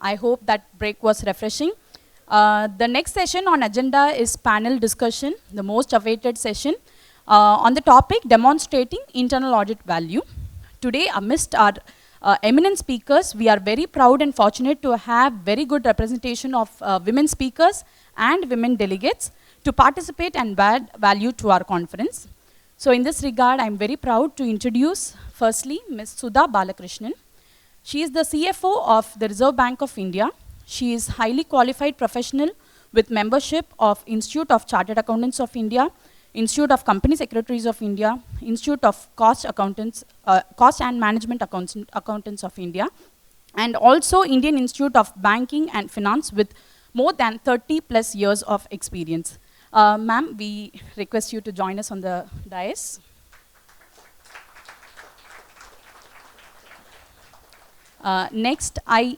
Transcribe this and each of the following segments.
I hope that break was refreshing. The next session on agenda is panel discussion, the most awaited session, on the topic demonstrating internal audit value. Today, amidst our eminent speakers, we are very proud and fortunate to have very good representation of women speakers and women delegates to participate and add value to our conference. So in this regard, I'm very proud to introduce, firstly, Ms. Sudha Balakrishnan. She is the CFO of the Reserve Bank of India. She is highly qualified professional with membership of Institute of Chartered Accountants of India, Institute of Company Secretaries of India, Institute of Cost and Management Accountants of India, and also Indian Institute of Banking and Finance with more than 30 plus years of experience. Ma'am, we request you to join us on the dais. Next, I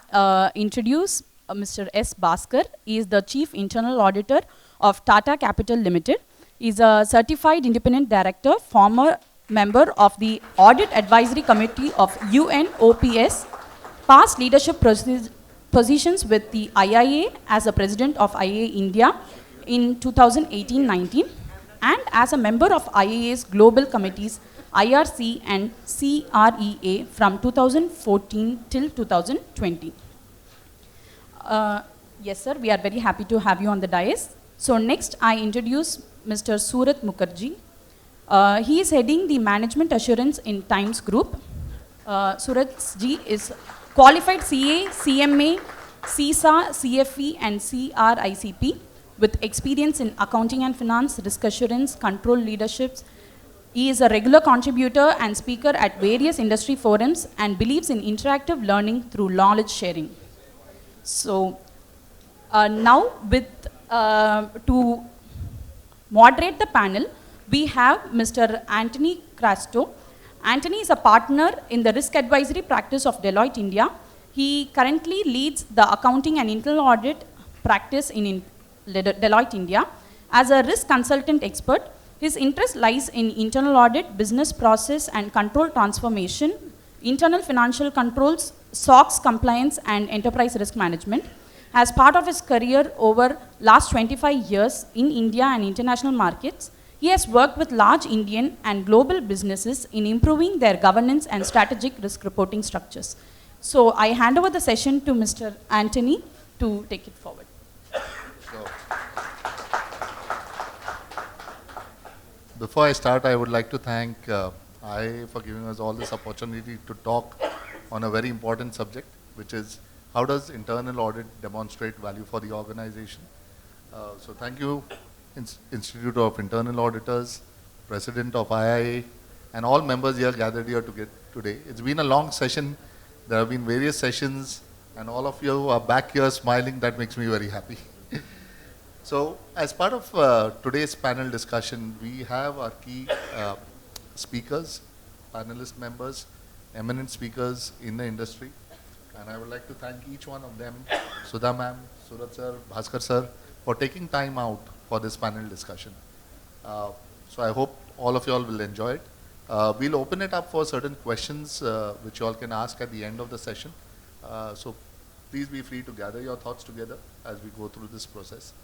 introduce Mr. S.Bhaskar. He is the Chief Internal Auditor of Tata Capital Limited. He is a certified independent director, former member of the Audit Advisory Committee of UNOPS, past leadership positions with the IIA as a president of IIA India in 2018-19, and as a member of IIA's global committees IRC and CREA from 2014 till 2020. Yes, sir, we are very happy to have you on the dais. So next, I introduce Mr. Surath Mukherjee. He is heading the Management Assurance in Times Group. Surath ji is qualified CA, CMA, CISA, CFE, and CRICP with experience in accounting and finance, risk assurance, control leaderships. He is a regular contributor and speaker at various industry forums and believes in interactive learning through knowledge sharing. So now to moderate the panel, we have Mr. Anthony Crasto. Anthony is a partner in the risk advisory practice of Deloitte India. He currently leads the accounting and internal audit practice in Deloitte India. As a risk consultant expert, his interest lies in internal audit, business process and control transformation, internal financial controls, SOX compliance and enterprise risk management. As part of his career over last 25 years in India and international markets, he has worked with large Indian and global businesses in improving their governance and strategic risk reporting structures. So I hand over the session to Mr. Anthony to take it forward. Before I start, I would like to thank IIA for giving us all this opportunity to talk on a very important subject, which is how does internal audit demonstrate value for the organization. So thank you, Institute of Internal Auditors, President of IIA, and all members here gathered here today. It's been a long session. There have been various sessions, and all of you are back here smiling. That makes me very happy. So, as part of today's panel discussion, we have our key speakers, panelist members, eminent speakers in the industry. And I would like to thank each one of them, Sudha ma'am, Surath sir, Bhaskar sir, for taking time out for this panel discussion. So I hope all of you all will enjoy it. We'll open it up for certain questions which you all can ask at the end of the session. So please be free to gather your thoughts together as we go through this process.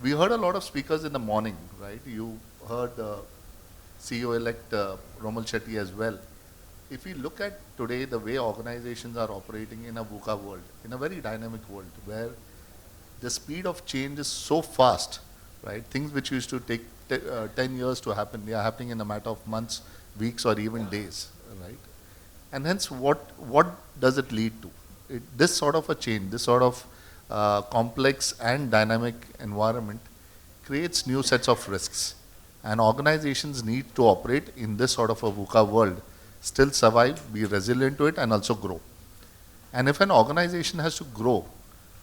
We heard a lot of speakers in the morning, right? You heard CEO-elect Romal Shetty as well. If we look at today the way organizations are operating in a VUCA world, in a very dynamic world where the speed of change is so fast, right? Things which used to take 10 years to happen, they are happening in a matter of months, weeks, or even days, right? And hence, what does it lead to? This sort of a change, this sort of complex and dynamic environment creates new sets of risks. And organizations need to operate in this sort of a VUCA world, still survive, be resilient to it, and also grow. And if an organization has to grow,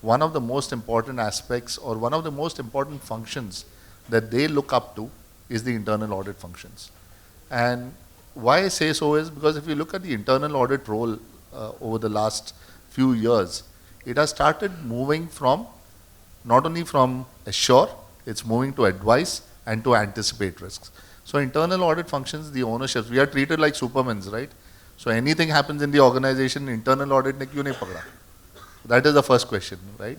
one of the most important aspects or one of the most important functions that they look up to is the internal audit functions. And why I say so is because if you look at the internal audit role over the last few years, it has started moving from, not only from assure, it's moving to advise and to anticipate risks. So internal audit functions, the ownerships, we are treated like supermans, right? So anything happens in the organization, internal audit ne kyun nahi pakda? That is the first question, right?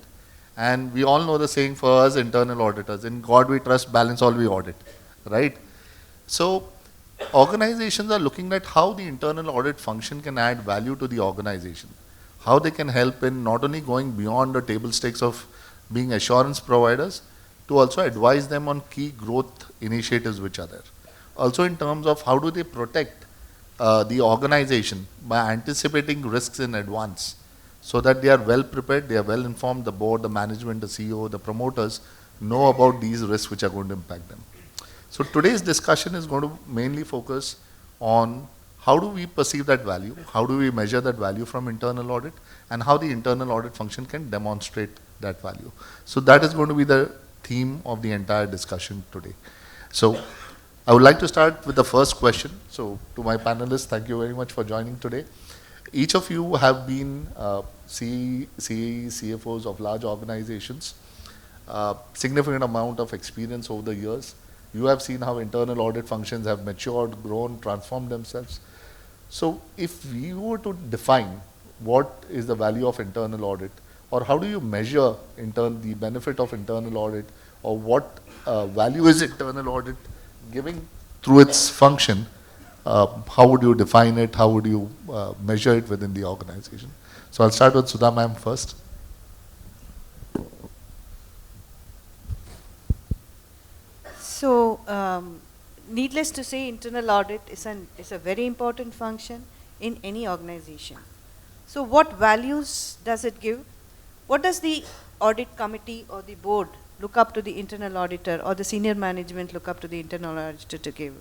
And we all know the saying for us internal auditors, in God we trust, balance all we audit, right? So organizations are looking at how the internal audit function can add value to the organization, how they can help in not only going beyond the table stakes of being assurance providers, to also advise them on key growth initiatives which are there. Also in terms of how do they protect the organization by anticipating risks in advance, so that they are well prepared, they are well informed, the board, the management, the CEO, the promoters know about these risks which are going to impact them. So today's discussion is going to mainly focus on how do we perceive that value, how do we measure that value from internal audit, and how the internal audit function can demonstrate that value. So that is going to be the theme of the entire discussion today. So I would like to start with the first question. So to my panelists, thank you very much for joining today. Each of you have been CFOs of large organizations, significant amount of experience over the years. You have seen how internal audit functions have matured, grown, transformed themselves. So if we were to define what is the value of internal audit, or how do you measure the benefit of internal audit, or what value is internal audit giving through its function, how would you define it? How would you measure it within the organization? So I'll start with Sudha ma'am first. So, needless to say, internal audit is a very important function in any organization. So what values does it give? What does the audit committee or the board look up to the internal auditor, or the senior management look up to the internal auditor to give?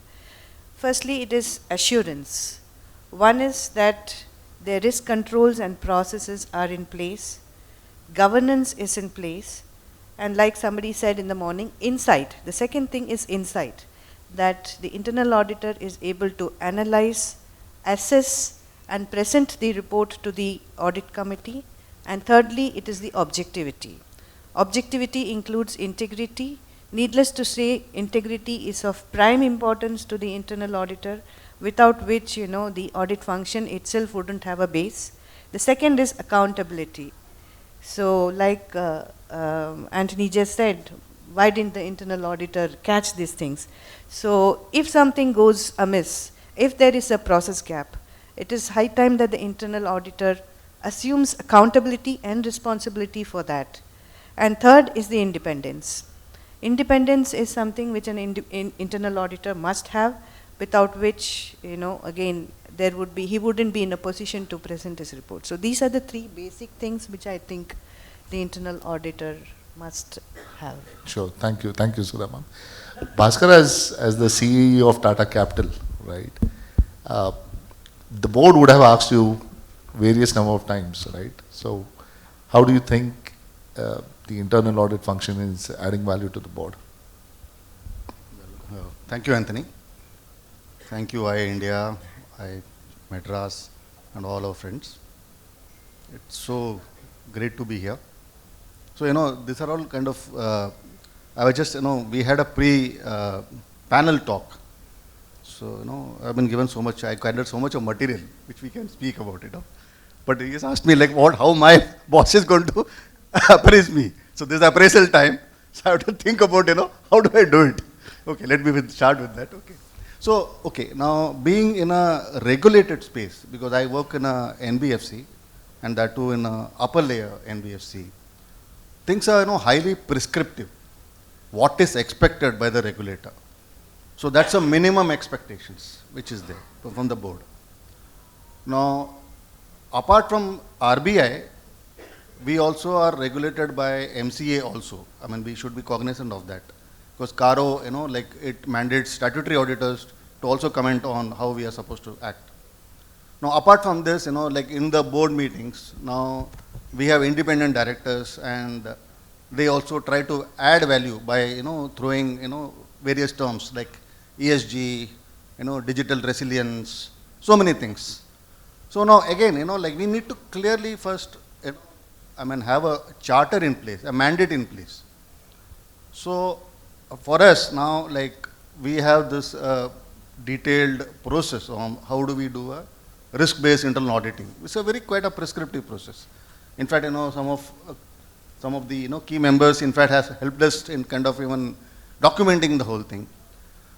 Firstly, it is assurance. One is that their risk controls and processes are in place, governance is in place, and like somebody said in the morning, insight. The second thing is insight, that the internal auditor is able to analyze, assess, and present the report to the audit committee. And thirdly, it is the objectivity. Objectivity includes integrity. Needless to say, integrity is of prime importance to the internal auditor, without which, the audit function itself wouldn't have a base. The second is accountability. So like Anthony just said, why didn't the internal auditor catch these things? So if something goes amiss, if there is a process gap, it is high time that the internal auditor assumes accountability and responsibility for that. And third is the independence. Independence is something which an internal auditor must have, without which, again, he wouldn't be in a position to present his report. So these are the three basic things which I think the internal auditor must have. Sure, thank you, Sudha ma'am. Bhaskar, as the CEO of Tata Capital, right? The board would have asked you various number of times, right? So how do you think the internal audit function is adding value to the board? Thank you, Anthony. Thank you, India, Madras, and all our friends. It's so great to be here. So, these are all kind of, I was just, we had a panel talk. So, I've been given so much, I gathered so much of material, which we can speak about it. But he just asked me, like, how my boss is going to appraise me. So, this is appraisal time. So, I have to think about, how do I do it? Okay, let me start with that. Okay. So, now being in a regulated space, because I work in a NBFC, and that too in a upper layer NBFC, things are, highly prescriptive. What is expected by the regulator? So that's a minimum expectations which is there from the board. Now, apart from RBI, we also are regulated by MCA also. I mean, we should be cognizant of that. Because CARO, it mandates statutory auditors to also comment on how we are supposed to act. Now, apart from this, like in the board meetings, now we have independent directors, and they also try to add value by, throwing, various terms like ESG, digital resilience, so many things. So now again, like we need to clearly first, have a charter in place, a mandate in place. So for us now, like we have this detailed process on how do we do a risk-based internal auditing. It's a quite a prescriptive process. In fact, some of the key members, in fact, has helped us in kind of even documenting the whole thing.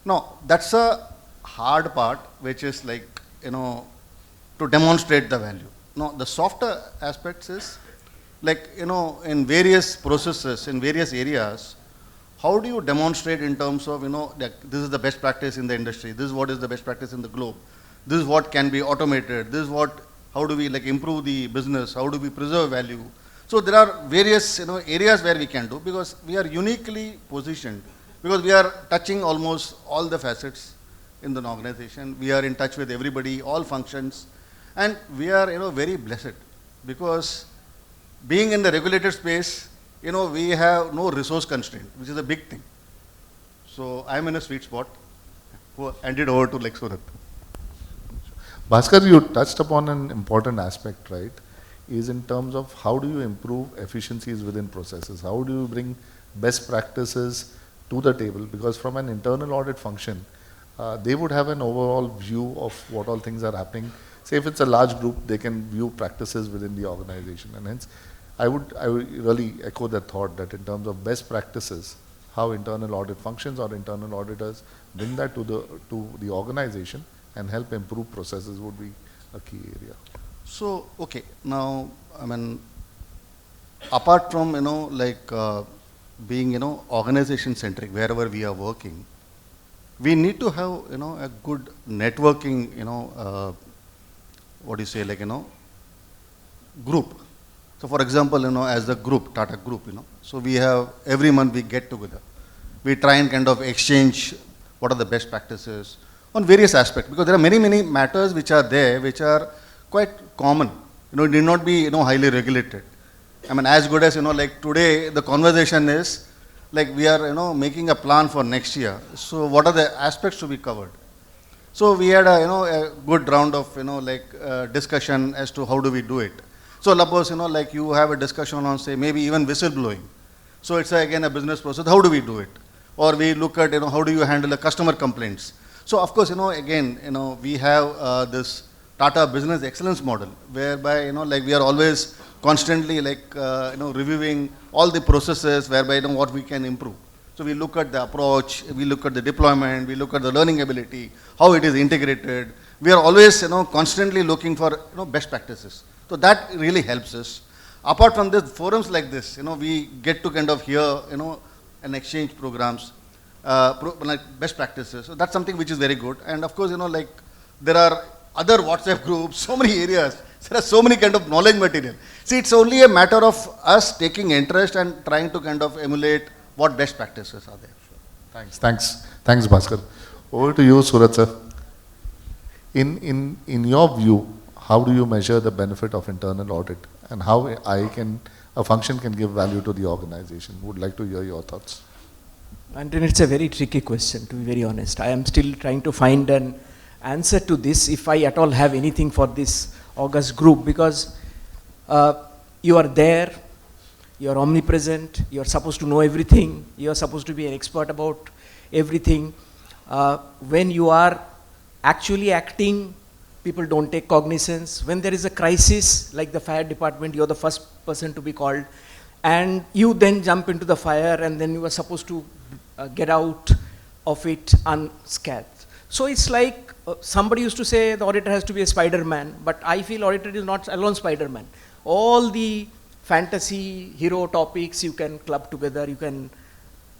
Now, that's a hard part, which is like, to demonstrate the value. Now, the softer aspects is like, in various processes, in various areas, how do you demonstrate in terms of, that this is the best practice in the industry, this is what is the best practice in the globe, this is what can be automated, this is what, how do we like improve the business, how do we preserve value. So there are various, areas where we can do, because we are uniquely positioned, because we are touching almost all the facets in the organization. We are in touch with everybody, all functions, and we are, very blessed, because being in the regulated space, we have no resource constraint, which is a big thing. So I'm in a sweet spot. We'll hand it over to like Surath. Bhaskar, you touched upon an important aspect, right? Is in terms of how do you improve efficiencies within processes? How do you bring best practices to the table? Because from an internal audit function, they would have an overall view of what all things are happening. Say if it's a large group, they can view practices within the organization, and hence I would really echo that thought that in terms of best practices, how internal audit functions or internal auditors bring that to the organization and help improve processes would be a key area. So, okay, now, I mean, apart from, being, organization centric, wherever we are working, we need to have, a good networking, group. So for example, as a group, Tata group, so we have, every month we get together. We try and kind of exchange what are the best practices on various aspects, because there are many, many matters which are there, which are quite common. It need not be, highly regulated. I mean, as good as, like today, the conversation is, like we are, making a plan for next year. So what are the aspects to be covered? So we had a good round of, discussion as to how do we do it. So suppose, like you have a discussion on, say, maybe even whistleblowing. So it's again a business process. How do we do it? Or we look at, how do you handle the customer complaints? So of course, again, we have this Tata business excellence model, whereby, like we are always constantly like, reviewing all the processes whereby, what we can improve. So we look at the approach, we look at the deployment, we look at the learning ability, how it is integrated. We are always, constantly looking for, best practices. So that really helps us. Apart from this, forums like this, we get to kind of hear, and exchange programs, like best practices. So that's something which is very good. And of course, like there are other WhatsApp groups, so many areas. There are so many kind of knowledge material. See, it's only a matter of us taking interest and trying to kind of emulate what best practices are there. Thanks, Bhaskar. Over to you, Surath sir. In your view, how do you measure the benefit of internal audit, and how a function can give value to the organization? Would like to hear your thoughts. And then it's a very tricky question, to be very honest. I am still trying to find an answer to this, if I at all have anything for this August group, because you are there, you are omnipresent, you are supposed to know everything, you are supposed to be an expert about everything. When you are actually acting, people don't take cognizance. When there is a crisis, like the fire department, you are the first person to be called, and you then jump into the fire, and then you are supposed to get out of it unscathed. So it's like somebody used to say the auditor has to be a Spider-Man, but I feel auditor is not alone Spider-Man. All the fantasy hero topics you can club together, you can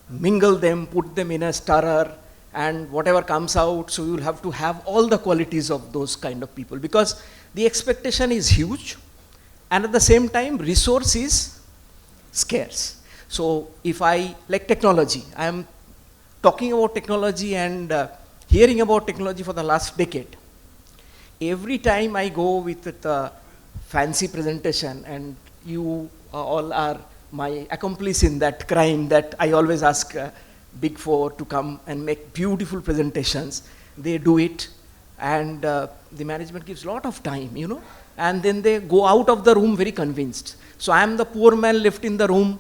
mingle them, put them in a stirrer, and whatever comes out, so you'll have to have all the qualities of those kind of people, because the expectation is huge, and at the same time resource is scarce. So if I, like technology, I am talking about technology and hearing about technology for the last decade. Every time I go with the fancy presentation, and you all are my accomplice in that crime, that I always ask Big Four to come and make beautiful presentations. They do it, and the management gives a lot of time, and then they go out of the room very convinced. So I am the poor man left in the room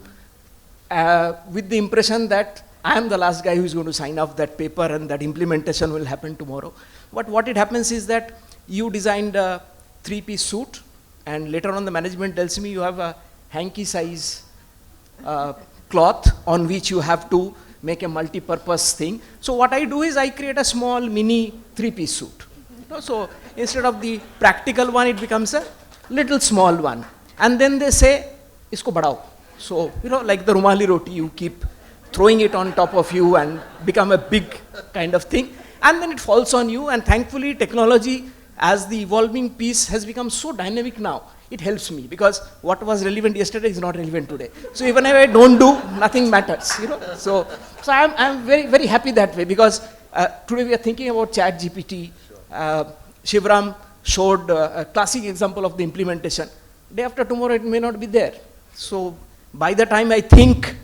with the impression that I am the last guy who is going to sign off that paper, and that implementation will happen tomorrow. But what it happens is that you designed a 3-piece suit, and later on the management tells me you have a hanky size cloth on which you have to make a multi-purpose thing. So what I do is I create a small mini 3-piece suit. So instead of the practical one, it becomes a little small one. And then they say, isko badao. So, like the rumali roti, you keep throwing it on top of you and become a big kind of thing. And then it falls on you, and thankfully technology, as the evolving piece, has become so dynamic now. It helps me, because what was relevant yesterday is not relevant today. So even if I don't do, nothing matters, So I'm very, very happy that way, because today we are thinking about Chat GPT. Shivram showed a classic example of the implementation. Day after tomorrow, it may not be there. So by the time I think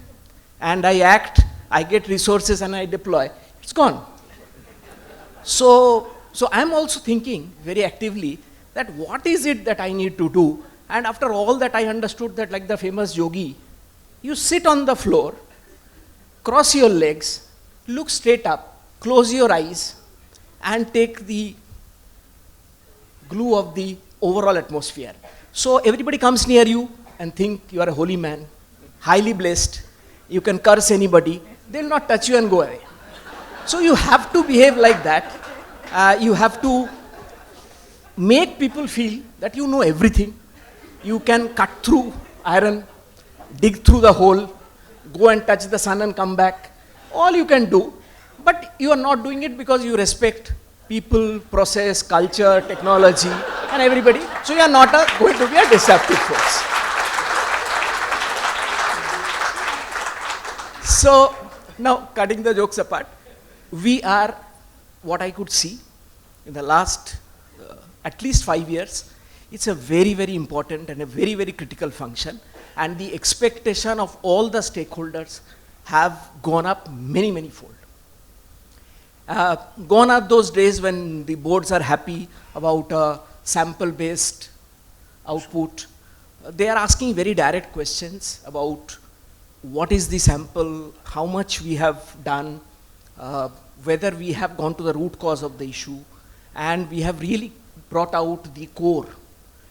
and I act, I get resources and I deploy, it's gone. So I'm also thinking very actively that what is it that I need to do? And after all that, I understood that, like the famous yogi, you sit on the floor, cross your legs, look straight up, close your eyes, and take the glue of the overall atmosphere. So everybody comes near you and think you are a holy man, highly blessed, you can curse anybody, they'll not touch you and go away. So you have to behave like that. You have to make people feel that you know everything. You can cut through iron, dig through the hole, go and touch the sun and come back. All you can do, but you are not doing it because you respect people, process, culture, technology, and everybody. So you are not going to be a disruptive force. So now, cutting the jokes apart, we are, what I could see in the last at least 5 years, it's a very, very important and a very, very critical function, and the expectation of all the stakeholders have gone up many, many fold. Gone are those days when the boards are happy about sample-based output. They are asking very direct questions about what is the sample, how much we have done, whether we have gone to the root cause of the issue, and we have really brought out the core,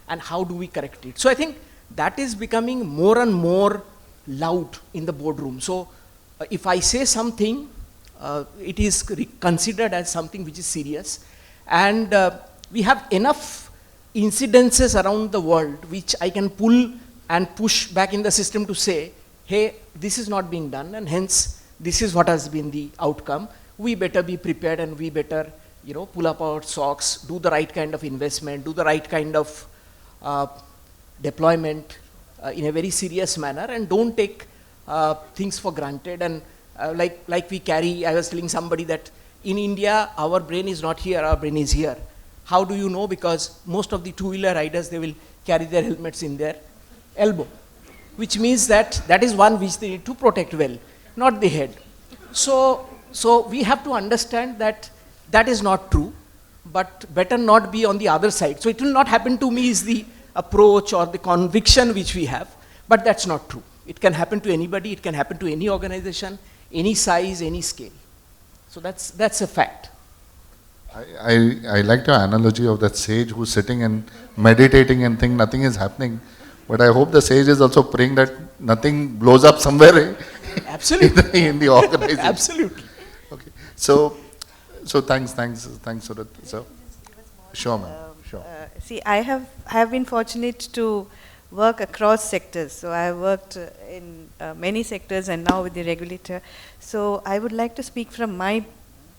and how do we correct it. So I think that is becoming more and more loud in the boardroom. So if I say something, it is considered as something which is serious, and we have enough incidences around the world which I can pull and push back in the system to say, hey, this is not being done, and hence this is what has been the outcome. We better be prepared, and we better pull up our socks, do the right kind of investment, do the right kind of deployment in a very serious manner, and don't take things for granted. And like we carry, I was telling somebody that in India, our brain is not here, our brain is here. How do you know? Because most of the two-wheeler riders, they will carry their helmets in their elbow, which means that that is one which they need to protect well, not the head. So we have to understand that that is not true, but better not be on the other side. So it will not happen to me is the approach or the conviction which we have, but that's not true. It can happen to anybody, it can happen to any organization, any size, any scale. So that's a fact. I liked your analogy of that sage who's sitting and meditating and think nothing is happening. But I hope the sage is also praying that nothing blows up somewhere Absolutely. in the organization. Absolutely. Okay. So thanks, Surath. So, sure, ma'am. Sure. See, I have been fortunate to work across sectors. So I have worked in many sectors, and now with the regulator. So I would like to speak from my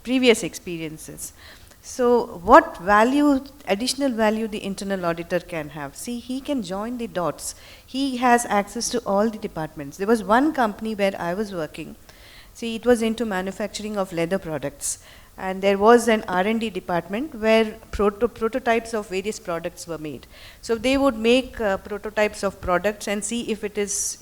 previous experiences. So what value, additional value the internal auditor can have? See, he can join the dots. He has access to all the departments. There was one company where I was working. See, it was into manufacturing of leather products. And there was an R&D department where prototypes of various products were made. So they would make prototypes of products and see if it is,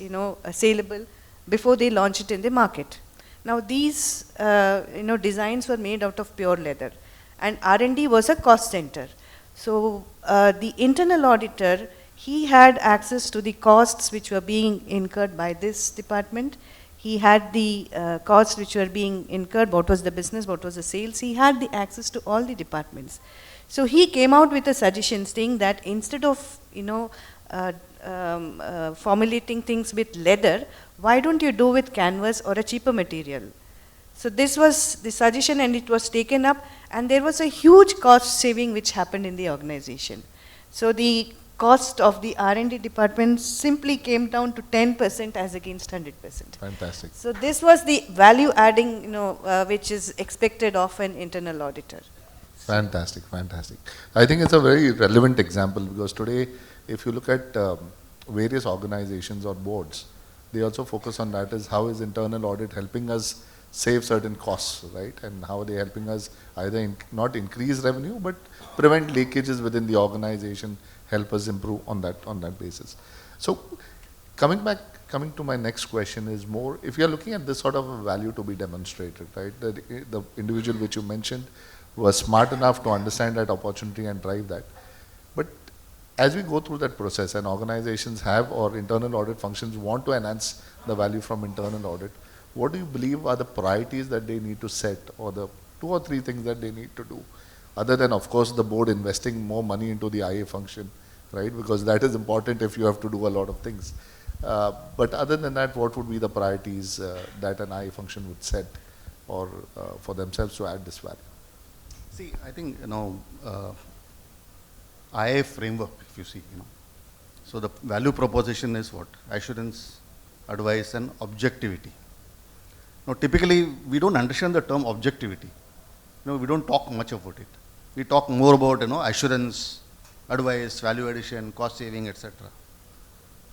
saleable before they launch it in the market. Now these, designs were made out of pure leather, and R&D was a cost center. So the internal auditor, he had access to the costs which were being incurred by this department. He had the costs which were being incurred, what was the business, what was the sales. He had the access to all the departments. So he came out with a suggestion saying that instead of, formulating things with leather, why don't you do with canvas or a cheaper material? So this was the suggestion, and it was taken up, and there was a huge cost saving which happened in the organization. So the cost of the R&D department simply came down to 10% as against 100%. Fantastic. So this was the value adding, which is expected of an internal auditor. Fantastic, fantastic. I think it's a very relevant example, because today, if you look at various organizations or boards, they also focus on that, is how is internal audit helping us save certain costs, right? And how are they helping us either not increase revenue, but prevent leakages within the organization, help us improve on that basis. So coming to my next question is more, if you're looking at this sort of a value to be demonstrated, right? The individual which you mentioned was smart enough to understand that opportunity and drive that. But as we go through that process, and organizations have, or internal audit functions want to enhance the value from internal audit, what do you believe are the priorities that they need to set, or the 2 or 3 things that they need to do? Other than, of course, the board investing more money into the IA function, right? Because that is important if you have to do a lot of things. But other than that, what would be the priorities that an IA function would set, or for themselves to add this value? See, I think, IA framework, if you see, so the value proposition is what? Assurance, advice, and objectivity. Now, typically, we don't understand the term objectivity. We don't talk much about it. We talk more about, assurance, advice, value addition, cost saving, etc.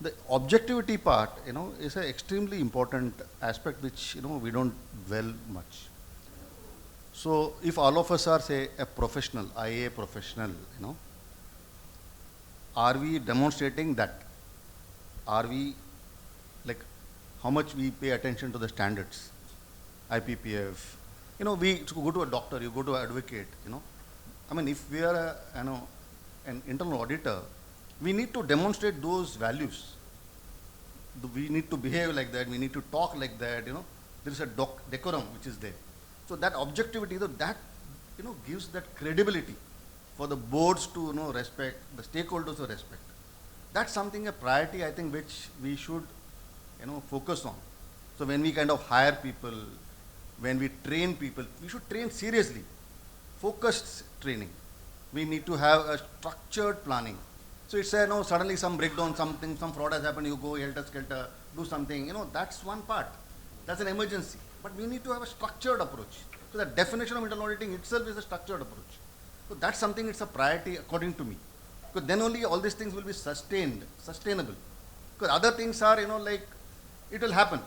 The objectivity part, is an extremely important aspect which, we don't dwell much. So, if all of us are, say, a professional, IA professional, are we demonstrating that? Are we, like, how much we pay attention to the standards? IPPF, we go to a doctor, you go to an advocate, I mean, if we are an internal auditor, we need to demonstrate those values. We need to behave like that, we need to talk like that, there is a decorum which is there. So that objectivity, that, gives that credibility for the boards to, respect, the stakeholders to respect. That's something, a priority, I think, which we should, focus on. So when we kind of hire people, when we train people, we should train seriously, focused training. We need to have a structured planning. So it's suddenly some breakdown, something, some fraud has happened, you go helter-skelter, do something, that's one part. That's an emergency. But we need to have a structured approach. So the definition of internal auditing itself is a structured approach. So that's something, it's a priority according to me. Because then only all these things will be sustainable. Because other things are, it will happen.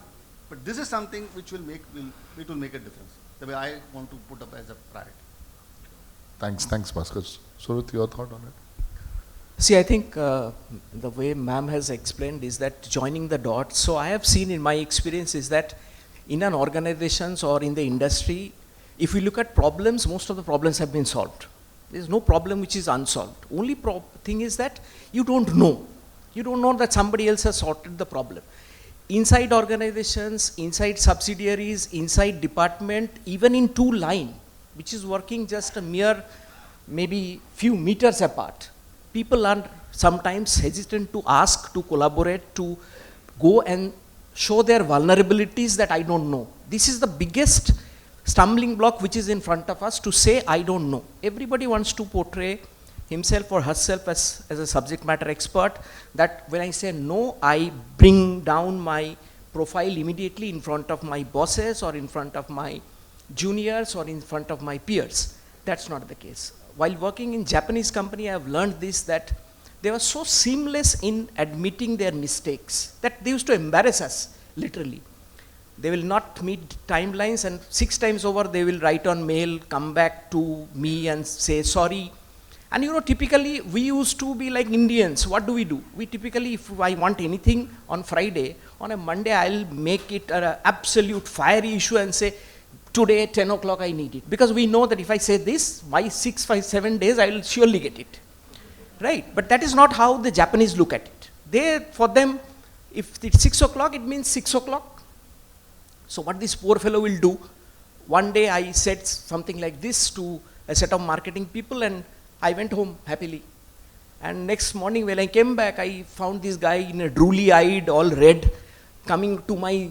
But this is something which will make a difference. The way I want to put up as a priority. Thanks, Bhaskar. Surath, your thought on it? See, I think the way ma'am has explained is that joining the dots. So I have seen in my experience is that in an organizations or in the industry, if we look at problems, most of the problems have been solved. There is no problem which is unsolved. Only thing is that you don't know. You don't know that somebody else has sorted the problem. Inside organizations, inside subsidiaries, inside department, even in 2 line, which is working just a mere maybe few meters apart, people are sometimes hesitant to ask, to collaborate, to go and show their vulnerabilities that I don't know. This is the biggest stumbling block which is in front of us, to say I don't know. Everybody wants to portray himself or herself as a subject matter expert, that when I say no, I bring down my profile immediately in front of my bosses or in front of my juniors or in front of my peers. That's not the case. While working in Japanese company, I have learned this, that they were so seamless in admitting their mistakes that they used to embarrass us, literally. They will not meet timelines, and 6 times over they will write on mail, come back to me and say sorry. And typically we used to be like Indians. What do? We typically, if I want anything on Friday, on a Monday I'll make it an absolute fiery issue and say, today 10 o'clock I need it. Because we know that if I say this, by 6, 5, 7 days I will surely get it. Right? But that is not how the Japanese look at it. For them, if it's 6 o'clock, it means 6 o'clock. So what this poor fellow will do, one day I said something like this to a set of marketing people, and I went home happily. And next morning when I came back, I found this guy in a drooly-eyed, all red, coming to my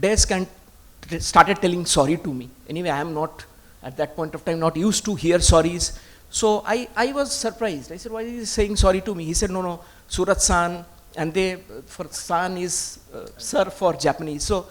desk and started telling sorry to me. Anyway, I am not, at that point of time, not used to hear sorries. So I was surprised. I said, why is he saying sorry to me? He said, no, Surath-san, and they, for san is sir for Japanese. So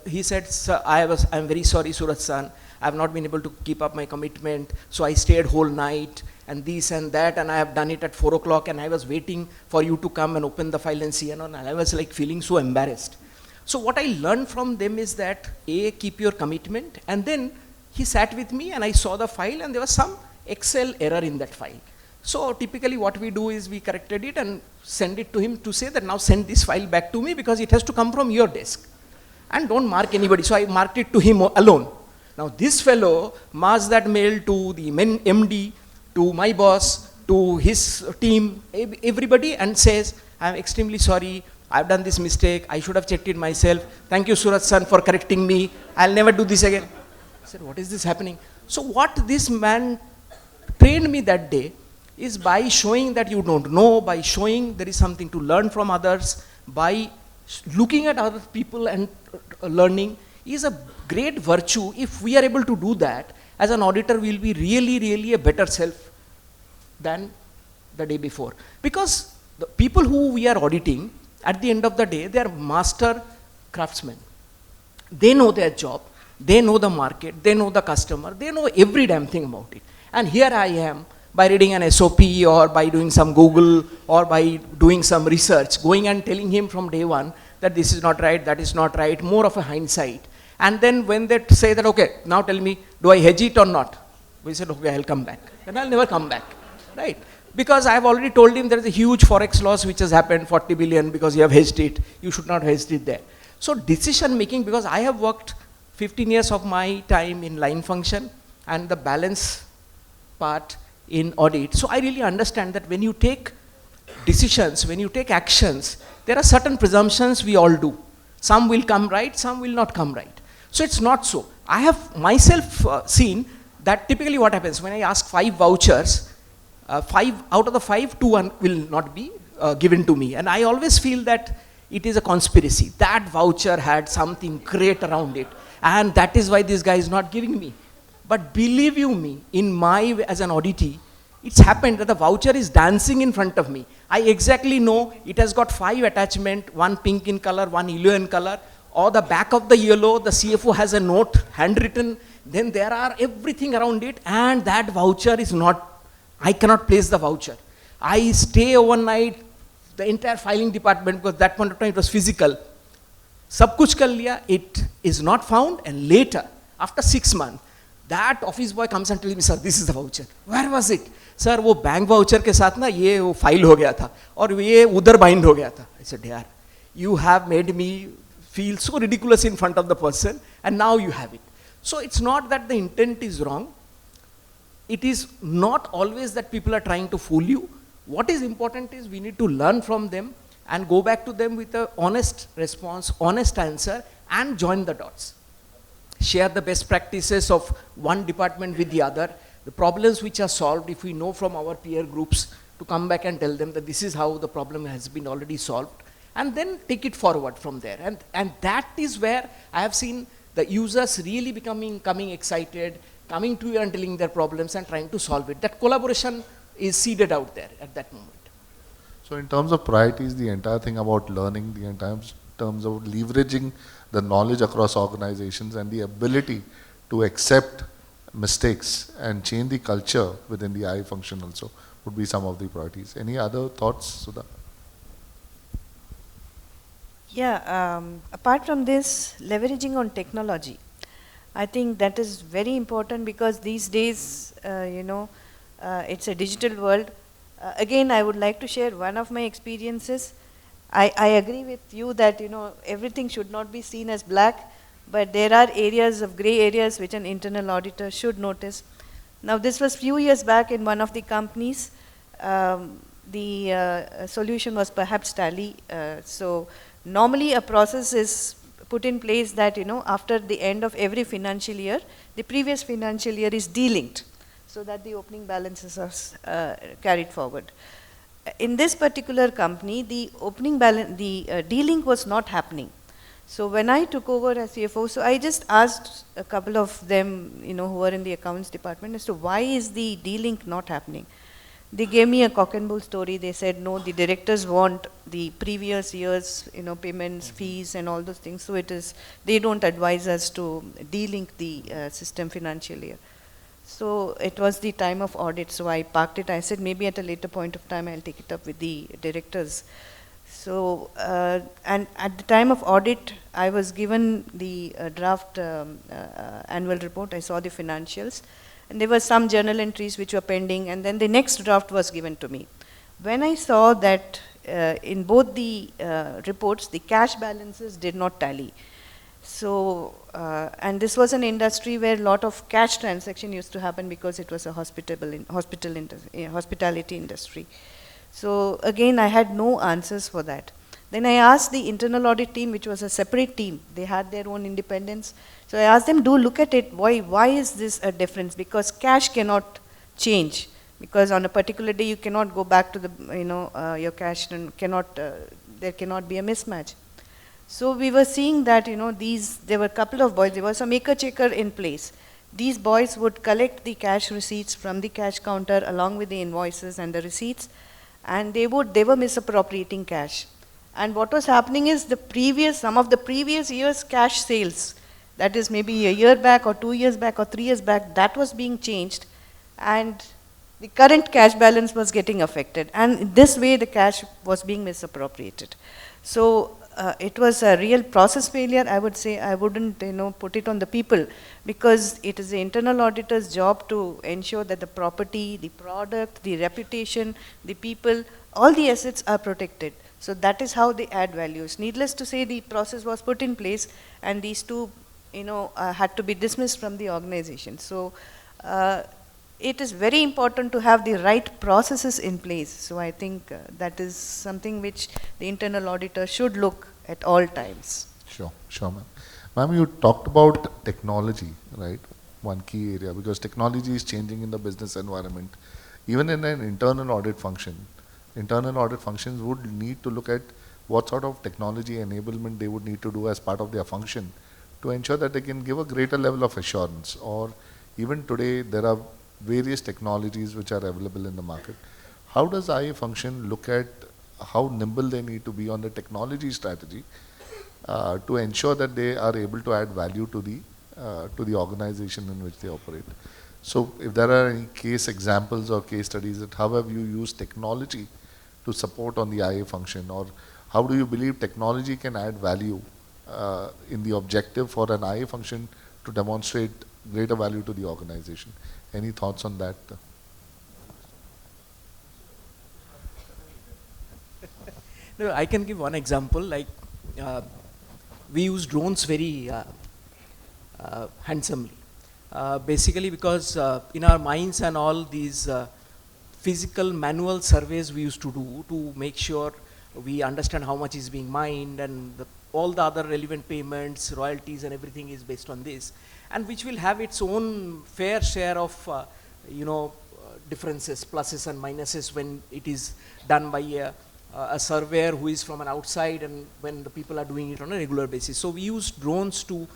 he said, sir, I'm very sorry, Surath-san. I have not been able to keep up my commitment. So I stayed whole night and this and that, and I have done it at 4 o'clock, and I was waiting for you to come and open the file and see, and I was like feeling so embarrassed. So what I learned from them is that, A, keep your commitment, and then he sat with me and I saw the file and there was some Excel error in that file. So typically what we do is we corrected it and send it to him to say that now send this file back to me because it has to come from your desk. And don't mark anybody. So I marked it to him alone. Now this fellow marks that mail to the MD, to my boss, to his team, everybody, and says, I'm extremely sorry, I've done this mistake, I should have checked it myself. Thank you, Surath-san, for correcting me. I'll never do this again. I said, what is this happening? So what this man trained me that day is by showing that you don't know, by showing there is something to learn from others, by looking at other people and learning is a great virtue. If we are able to do that, as an auditor, we will be really, really a better self than the day before. Because the people who we are auditing, at the end of the day, they are master craftsmen. They know their job, they know the market, they know the customer, they know every damn thing about it. And here I am, by reading an SOP or by doing some Google or by doing some research, going and telling him from day one that this is not right, that is not right, more of a hindsight. And then when they say that, okay, now tell me, do I hedge it or not? We said, okay, I'll come back. Then I'll never come back, right? Because I've already told him there is a huge forex loss which has happened, 40 billion, because you have hedged it. You should not hedge it there. So decision making, because I have worked 15 years of my time in line function and the balance part in audit. So I really understand that when you take decisions, when you take actions, there are certain presumptions we all do. Some will come right, some will not come right. So it's not so. I have myself seen that typically what happens when I ask 5 vouchers, 5 out of the 5, 2 will not be given to me. And I always feel that it is a conspiracy. That voucher had something great around it. And that is why this guy is not giving me. But believe you me, in my way as an auditee, it's happened that the voucher is dancing in front of me. I exactly know it has got 5 attachments, 1 pink in color, 1 yellow in color, or the back of the yellow, the CFO has a note, handwritten, then there are everything around it, and that voucher is not, I cannot place the voucher. I stay overnight, the entire filing department, because that point of time it was physical. Sab kuch kar liya, it is not found, and later, after 6 months, that office boy comes and tells me, sir, this is the voucher. Where was it? Sir, वो bank voucher के साथ ना ये वो file हो गया था और ये उधर bind हो गया था. I said, यार, you have made me feel so ridiculous in front of the person, and now you have it. So it's not that the intent is wrong. It is not always that people are trying to fool you. What is important is we need to learn from them and go back to them with an honest response, honest answer, and join the dots. Share the best practices of one department with the other. The problems which are solved, if we know from our peer groups, to come back and tell them that this is how the problem has been already solved, and then take it forward from there. And that is where I have seen the users really coming excited, coming to you and telling their problems and trying to solve it. That collaboration is seeded out there at that moment. So in terms of priorities, the entire thing about learning, the entire terms of leveraging the knowledge across organizations and the ability to accept mistakes and change the culture within the I function also would be some of the priorities. Any other thoughts, Sudha? Yeah, apart from this, leveraging on technology, I think that is very important because these days, it's a digital world. Again, I would like to share one of my experiences. I agree with you that, everything should not be seen as black, but there are areas of gray areas which an internal auditor should notice. Now, this was few years back in one of the companies. The solution was perhaps Tally. So normally a process is put in place that, after the end of every financial year, the previous financial year is delinked. so that the opening balances are carried forward. In this particular company, the opening balance, the dealing was not happening. So when I took over as CFO, so I just asked a couple of them, who were in the accounts department as to why is the dealing not happening. They gave me a cock and bull story. They said, no, the directors want the previous year's, payments, fees and all those things. So they don't advise us to de-link the system financial year. So it was the time of audit. So I parked it. I said, maybe at a later point of time, I'll take it up with the directors. So, and at the time of audit, I was given the draft annual report. I saw the financials. And there were some journal entries which were pending, and then the next draft was given to me. When I saw that in both the reports, the cash balances did not tally. So, and this was an industry where a lot of cash transaction used to happen because it was a hospitality industry. So again, I had no answers for that. Then I asked the internal audit team, which was a separate team. They had their own independence. So I asked them, do look at it. Why is this a difference? Because cash cannot change. Because on a particular day, you cannot go back to the, your cash and there cannot be a mismatch. So we were seeing that, there were a couple of boys. There was a maker-checker in place. These boys would collect the cash receipts from the cash counter along with the invoices and the receipts, and they were misappropriating cash. And what was happening is some of the previous year's cash sales, that is maybe a year back or 2 years back or 3 years back, that was being changed, and the current cash balance was getting affected. And this way the cash was being misappropriated. So it was a real process failure. I would say I wouldn't put it on the people, because it is the internal auditor's job to ensure that the property, the product, the reputation, the people, all the assets are protected. So that is how they add values. Needless to say, the process was put in place, and these two had to be dismissed from the organization. So it is very important to have the right processes in place. So I think that is something which the internal auditor should look at all times. Sure, ma'am. Ma'am, you talked about technology, right? One key area, because technology is changing in the business environment. Even in an internal audit function, internal audit functions would need to look at what sort of technology enablement they would need to do as part of their function to ensure that they can give a greater level of assurance. Or even today, there are various technologies which are available in the market. How does IA function look at how nimble they need to be on the technology strategy to ensure that they are able to add value to the organization in which they operate? So if there are any case examples or case studies, that how have you used technology to support on the IA function, or how do you believe technology can add value in the objective for an IA function to demonstrate greater value to the organization? Any thoughts on that? No, I can give one example. Like we use drones very handsomely. Basically because in our mines and all these physical manual surveys we used to do to make sure we understand how much is being mined, and all the other relevant payments, royalties and everything is based on this, and which will have its own fair share of differences, pluses and minuses when it is done by a surveyor who is from an outside, and when the people are doing it on a regular basis. So we use drones to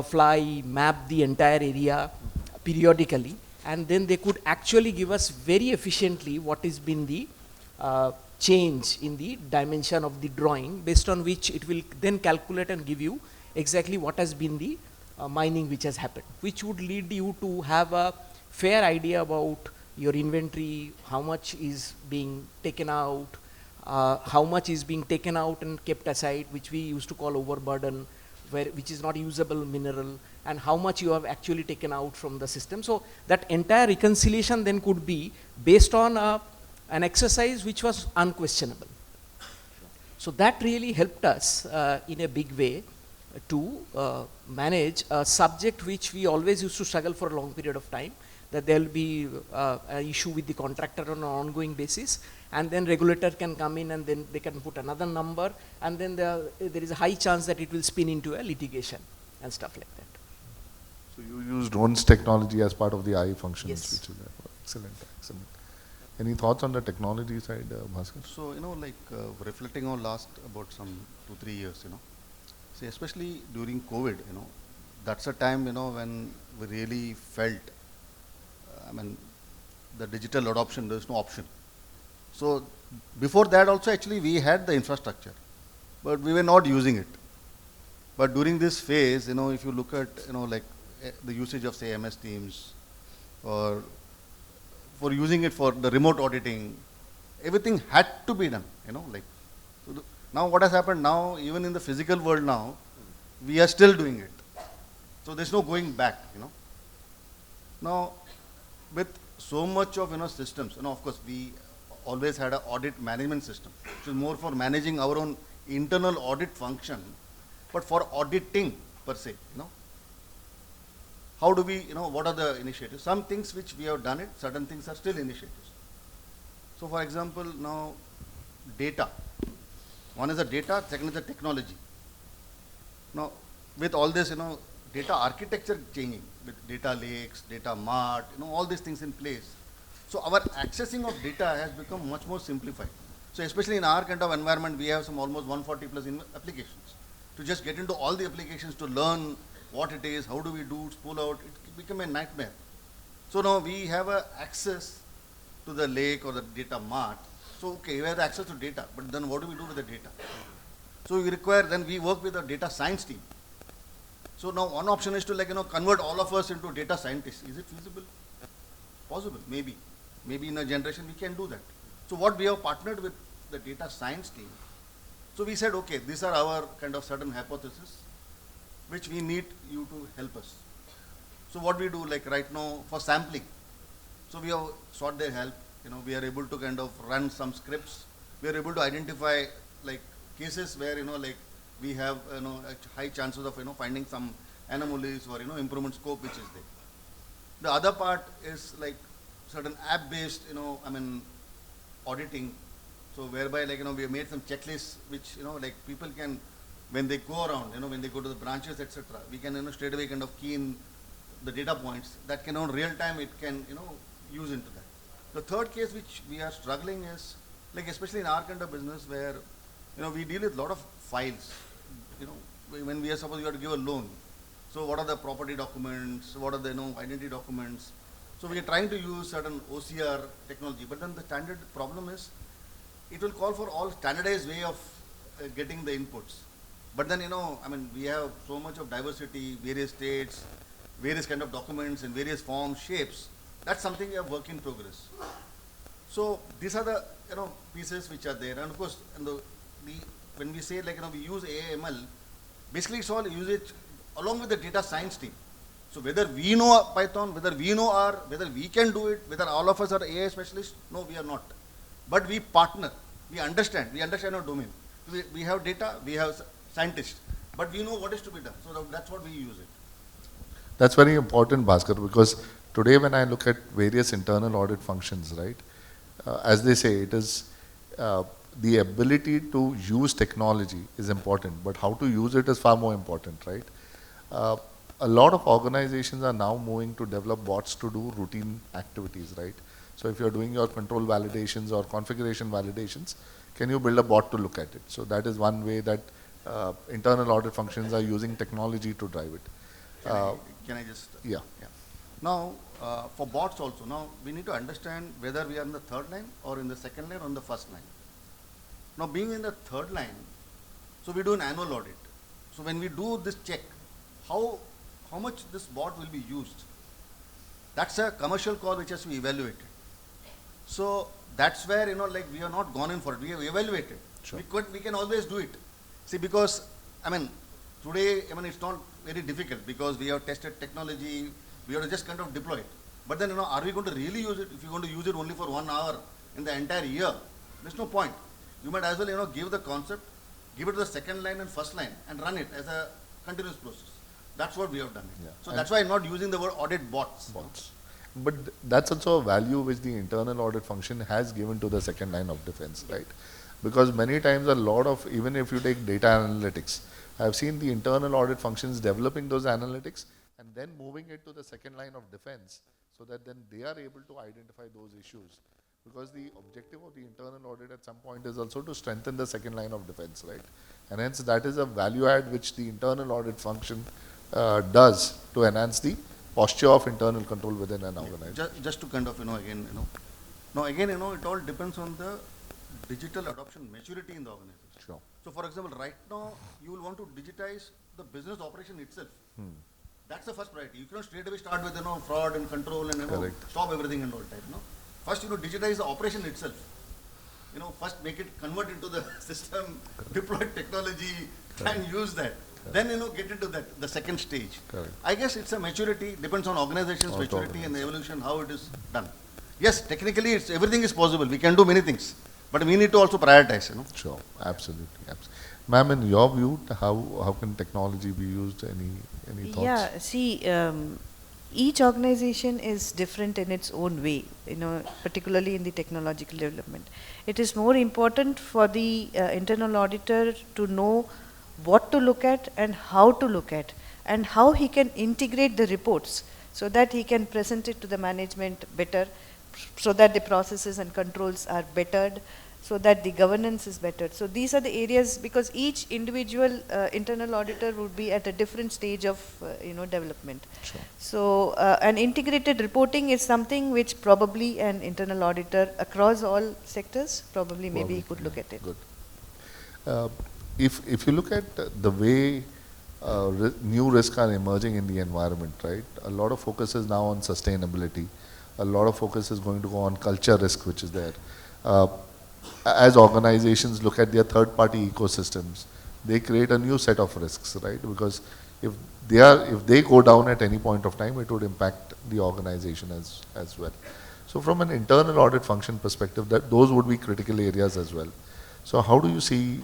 fly, map the entire area periodically, and then they could actually give us very efficiently what has been the change in the dimension of the drawing, based on which it will then calculate and give you exactly what has been the mining which has happened, which would lead you to have a fair idea about your inventory, how much is being taken out, how much is being taken out and kept aside, which we used to call overburden, which is not usable mineral, and how much you have actually taken out from the system. So that entire reconciliation then could be based on an exercise which was unquestionable. So that really helped us in a big way to manage a subject which we always used to struggle for a long period of time, that there will be an issue with the contractor on an ongoing basis, and then regulator can come in and then they can put another number, and then there is a high chance that it will spin into a litigation and stuff like that. So you use drones technology as part of the AI functions, Yes. which is excellent, excellent. Any thoughts on the technology side, Bhaskar? So, reflecting on last about some 2-3 years, see, especially during COVID, that's a time, when we really felt, the digital adoption, there's no option. So, before that also actually we had the infrastructure, but we were not using it. But during this phase, if you look at, the usage of say MS Teams or for using it for the remote auditing, everything had to be done, so now what has happened now, even in the physical world now, we are still doing it. So there's no going back, Now, with so much of, systems, of course, we always had an audit management system, which is more for managing our own internal audit function, but for auditing per se, how do we, what are the initiatives? Some things which we have done it, certain things are still initiatives. So for example, now data. One is the data, second is the technology. Now with all this, data architecture changing, with data lakes, data mart, all these things in place. So our accessing of data has become much more simplified. So especially in our kind of environment, we have some almost 140 plus applications. To just get into all the applications to learn what it is, how do we do, spool out, it become a nightmare. So now we have access to the lake or the data mart. So okay, we have access to data, but then what do we do with the data? So we require, then we work with a data science team. So now one option is to convert all of us into data scientists. Is it feasible? Possible, maybe. Maybe in a generation we can do that. So what we have partnered with the data science team. So we said, okay, these are our kind of certain hypotheses, which we need you to help us. So what we do, right now for sampling, so we have sought their help. We are able to kind of run some scripts. We are able to identify cases where we have high chances of finding some anomalies or improvement scope which is there. The other part is certain app-based auditing. So whereby we have made some checklists which people can, when they go around, when they go to the branches, etc., we can straight away kind of key in the data points that can on real time it can use into that. The third case which we are struggling is especially in our kind of business where we deal with a lot of files. When we are supposed you have to give a loan. So what are the property documents? What are the identity documents? So we are trying to use certain OCR technology, but then the standard problem is it will call for all standardized way of getting the inputs. But then we have so much of diversity, various states, various kind of documents in various forms, shapes. That's something we are work in progress. So these are the pieces which are there, and of course, when we say we use AML, basically it's all usage along with the data science team. So whether we know Python, whether we know R, whether we can do it, whether all of us are AI specialists, no, we are not. But we partner, we understand our domain. We have data, we have scientists, but we know what is to be done. So that's what we use it. That's very important, Bhaskar, because today when I look at various internal audit functions, right, as they say, it is the ability to use technology is important, but how to use it is far more important, right? A lot of organizations are now moving to develop bots to do routine activities, right? So if you're doing your control validations or configuration validations, can you build a bot to look at it? So that is one way that internal audit functions are using technology to drive it. Can I just? Yeah. Now, for bots also, now we need to understand whether we are in the third line or in the second line or in the first line. Now, being in the third line, so we do an annual audit. So when we do this check, how much this bot will be used? That's a commercial call which has to be evaluated. So that's where we are not gone in for it. We have evaluated. Sure. We can always do it. See, because today it's not very difficult because we have tested technology. We have to just kind of deploy it. But then are we going to really use it? If you're going to use it only for 1 hour in the entire year, there's no point. You might as well give the concept, give it to the second line and first line, and run it as a continuous process. That's what we have done. Yeah. So that's why I'm not using the word audit bots. But that's also a value which the internal audit function has given to the second line of defense, right? Because many times a lot of, even if you take data analytics, I've seen the internal audit functions developing those analytics and then moving it to the second line of defense so that then they are able to identify those issues. Because the objective of the internal audit at some point is also to strengthen the second line of defense, right? And hence that is a value add which the internal audit function does to enhance the posture of internal control within an organization. Just to kind of, again, now again, it all depends on the digital adoption maturity in the organization. Sure. So for example, right now, you will want to digitize the business operation itself. That's the first priority. You cannot straight away start with, fraud and control and, Correct. stop everything and all type, First, digitize the operation itself. First make it convert into the system, deploy technology and use that. Then, get into that, the second stage. Correct. I guess it's a maturity, depends on organization's maturity and the evolution, how it is done. Yes, technically everything is possible. We can do many things, but we need to also prioritize, Sure, absolutely. Ma'am, in your view, how can technology be used? Any thoughts? Yeah, see, each organization is different in its own way, particularly in the technological development. It is more important for the internal auditor to know what to look at and how to look at, and how he can integrate the reports so that he can present it to the management better, so that the processes and controls are bettered, so that the governance is better. So these are the areas, because each individual internal auditor would be at a different stage of development. Sure. So an integrated reporting is something which probably an internal auditor across all sectors maybe could look at it. Good. If you look at the way new risks are emerging in the environment, right? A lot of focus is now on sustainability. A lot of focus is going to go on culture risk, which is there. As organizations look at their third-party ecosystems, they create a new set of risks, right? Because if they go down at any point of time, it would impact the organization as well. So from an internal audit function perspective, those would be critical areas as well. So how do you see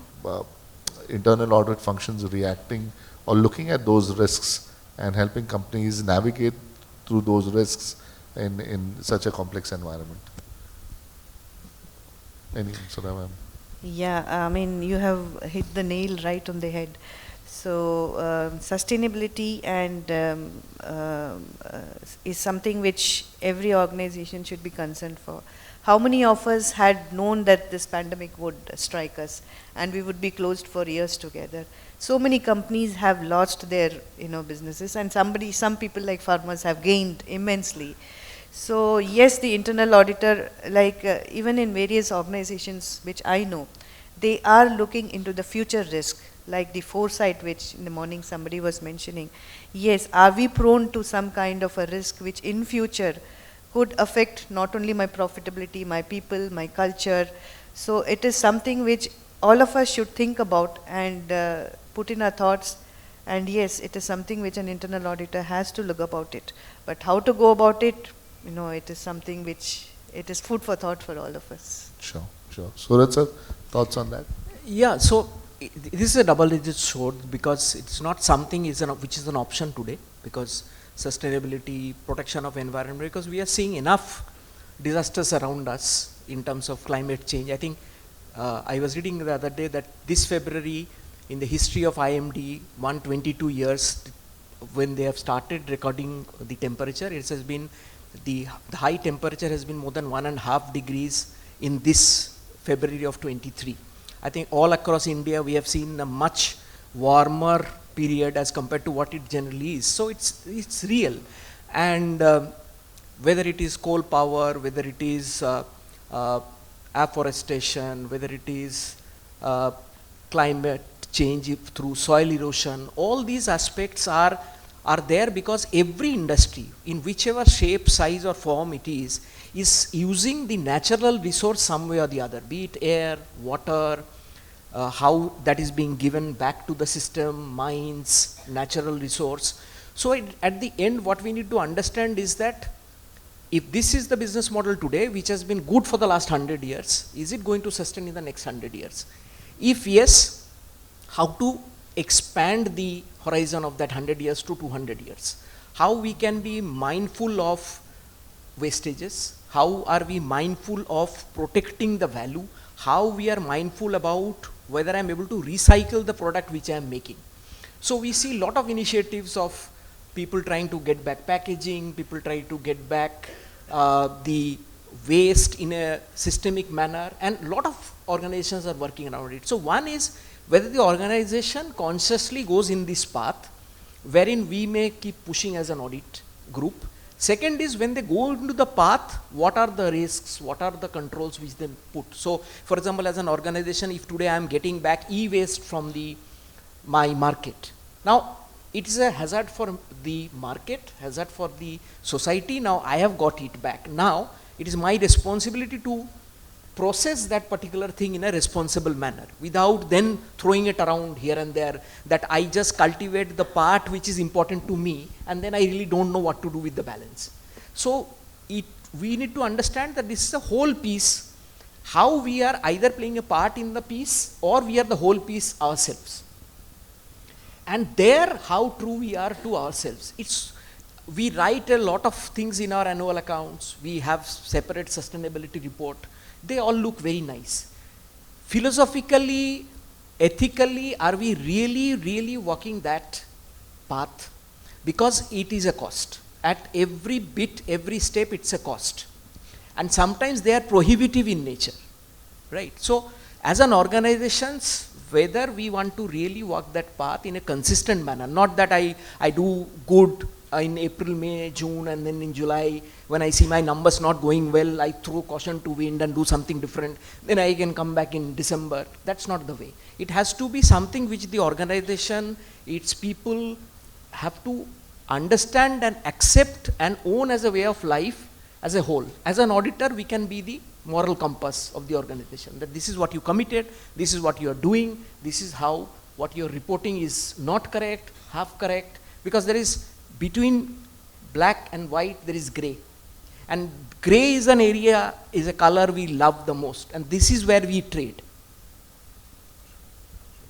internal audit functions reacting or looking at those risks and helping companies navigate through those risks in such a complex environment? Sudha ma'am? Yeah, you have hit the nail right on the head. So sustainability and is something which every organization should be concerned for. How many of us had known that this pandemic would strike us and we would be closed for years together? So many companies have lost their businesses, and some people like farmers have gained immensely. So yes, the internal auditor, even in various organizations which I know, they are looking into the future risk, like the foresight which in the morning somebody was mentioning. Yes, are we prone to some kind of a risk which in future could affect not only my profitability, my people, my culture? So it is something which all of us should think about and put in our thoughts. And yes, it is something which an internal auditor has to look about it. But how to go about it, it is something which, it is food for thought for all of us. Sure. Surath sir, thoughts on that? Yeah, so this is a double-edged sword, because it's not something which is an option today, because sustainability, protection of environment, because we are seeing enough disasters around us in terms of climate change. I think I was reading the other day that this February, in the history of IMD, 122 years when they have started recording the temperature, it has been the high temperature has been more than 1.5 degrees in this February of 23. I think all across India we have seen a much warmer period as compared to what it generally is. So it's real. And whether it is coal power, whether it is afforestation, whether it is climate change through soil erosion, all these aspects are there because every industry, in whichever shape, size or form it is using the natural resource some way or the other, be it air, water, how that is being given back to the system, mines, natural resource. So at the end, what we need to understand is that if this is the business model today, which has been good for the last 100 years, is it going to sustain in the next 100 years? If yes, how to expand the horizon of that 100 years to 200 years? How we can be mindful of wastages? How are we mindful of protecting the value? How we are mindful about whether I am able to recycle the product which I am making? So we see a lot of initiatives of people trying to get back packaging, people try to get back the waste in a systemic manner, and a lot of organizations are working around it. So one is whether the organization consciously goes in this path, wherein we may keep pushing as an audit group. Second is when they go into the path, what are the risks, what are the controls which they put. So for example, as an organization, if today I am getting back e-waste from my market, now it is a hazard for the market, hazard for the society. Now I have got it back. Now it is my responsibility to process that particular thing in a responsible manner without then throwing it around here and there, that I just cultivate the part which is important to me and then I really don't know what to do with the balance. So we need to understand that this is a whole piece, how we are either playing a part in the piece or we are the whole piece ourselves. And there, how true we are to ourselves. We write a lot of things in our annual accounts. We have separate sustainability report. They all look very nice. Philosophically, ethically, are we really, really walking that path? Because it is a cost. At every bit, every step, it's a cost. And sometimes they are prohibitive in nature, right? So, as an organization, whether we want to really walk that path in a consistent manner, not that I do good in April, May, June, and then in July, when I see my numbers not going well, I throw caution to wind and do something different, then I can come back in December. That's not the way. It has to be something which the organization, its people have to understand and accept and own as a way of life as a whole. As an auditor, we can be the moral compass of the organization, that this is what you committed, this is what you are doing, this is how what you are reporting is not correct, half correct, because there is between black and white there is grey, and grey is an area, is a color we love the most, and this is where we trade.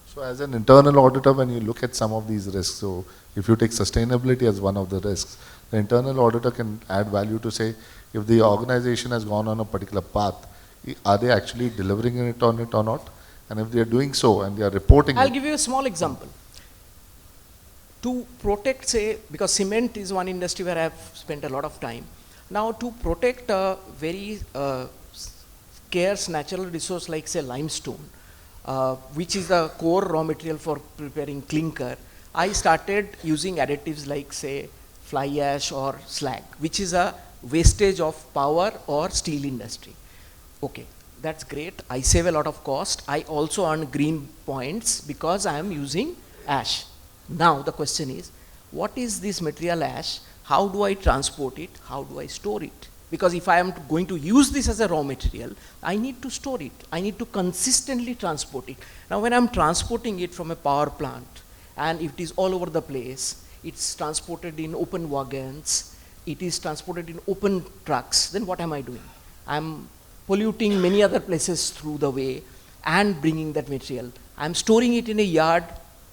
So as an internal auditor, when you look at some of these risks, so if you take sustainability as one of the risks, the internal auditor can add value to say, if the organization has gone on a particular path, are they actually delivering it or not? And if they are doing so and they are reporting I'll give you a small example. To protect, say, because cement is one industry where I have spent a lot of time. Now, to protect a very scarce natural resource like, say, limestone, which is the core raw material for preparing clinker, I started using additives like, say, fly ash or slag, which is a wastage of power or steel industry. Okay, that's great. I save a lot of cost. I also earn green points because I am using ash. Now the question is, what is this material ash? How do I transport it? How do I store it? Because if I am going to use this as a raw material, I need to store it. I need to consistently transport it. Now when I'm transporting it from a power plant, and if it is all over the place, it's transported in open wagons, it is transported in open trucks, then what am I doing? I'm polluting many other places through the way and bringing that material. I'm storing it in a yard.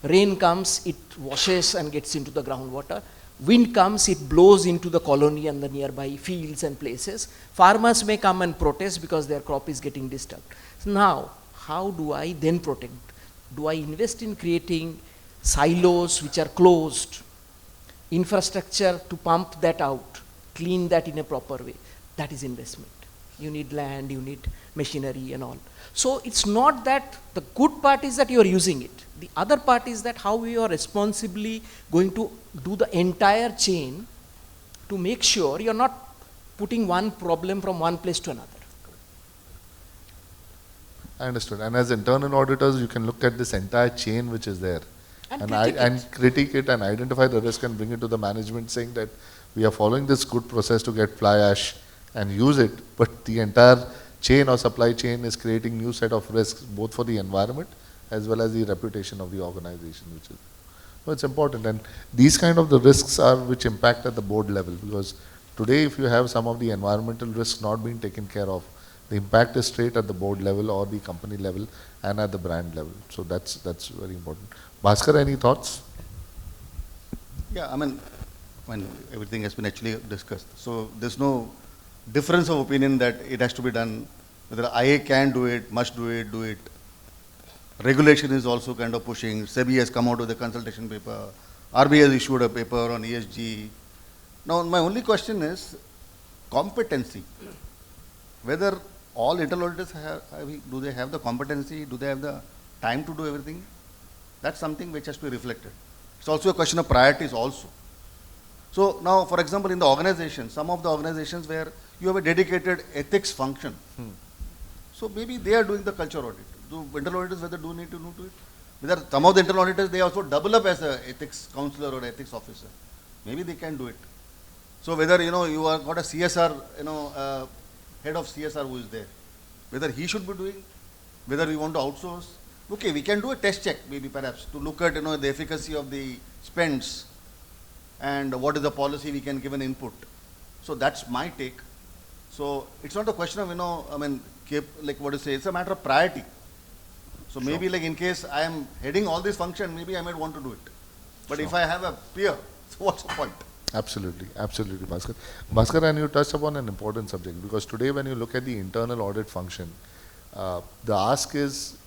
Rain comes, it washes and gets into the groundwater. Wind comes, it blows into the colony and the nearby fields and places. Farmers may come and protest because their crop is getting disturbed. Now, how do I then protect? Do I invest in creating silos which are closed, infrastructure to pump that out, clean that in a proper way? That is investment. You need land, you need machinery and all. So it's not that the good part is that you are using it. The other part is that how you are responsibly going to do the entire chain to make sure you are not putting one problem from one place to another. I understood. And as internal auditors, you can look at this entire chain which is there and critique it and identify the risk and bring it to the management, saying that we are following this good process to get fly ash and use it, but the entire chain or supply chain is creating new set of risks both for the environment as well as the reputation of the organization, which is, so it's important. And these kind of the risks are which impact at the board level, because today if you have some of the environmental risks not being taken care of, the impact is straight at the board level or the company level and at the brand level. So that's very important. Bhaskar, any thoughts? Yeah, I mean, when everything has been actually discussed. So there's no difference of opinion that it has to be done, whether IA can do it, must do it. Regulation is also kind of pushing. SEBI has come out with a consultation paper RBI has issued a paper on ESG. Now, my only question is competency. Whether all internal auditors do they have the competency? Do they have the time to do everything? That's something which has to be reflected. It's also a question of priorities also. So now, for example, in the organization, some of the organizations where you have a dedicated ethics function, so maybe they are doing the culture audit. Do internal auditors whether do need to do it? Whether some of the internal auditors, they also double up as a ethics counselor or ethics officer. Maybe they can do it. So whether, you have got a CSR, head of CSR who is there, whether he should be doing, whether we want to outsource. Okay, we can do a test check maybe perhaps to look at, the efficacy of the spends and what is the policy we can give an input. So that's my take. So it's not a question of, like what to say, it's a matter of priority. So maybe like in case I am heading all this function, maybe I might want to do it. But if I have a peer, so what's the point? Absolutely, absolutely, Bhaskar. Bhaskar, and you touched upon an important subject, because today when you look at the internal audit function, the ask is,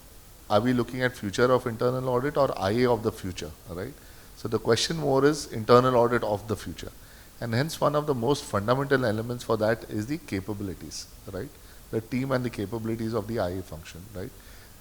are we looking at future of internal audit or IA of the future, right? So the question more is internal audit of the future. And hence one of the most fundamental elements for that is the capabilities, right? The team and the capabilities of the IA function, right?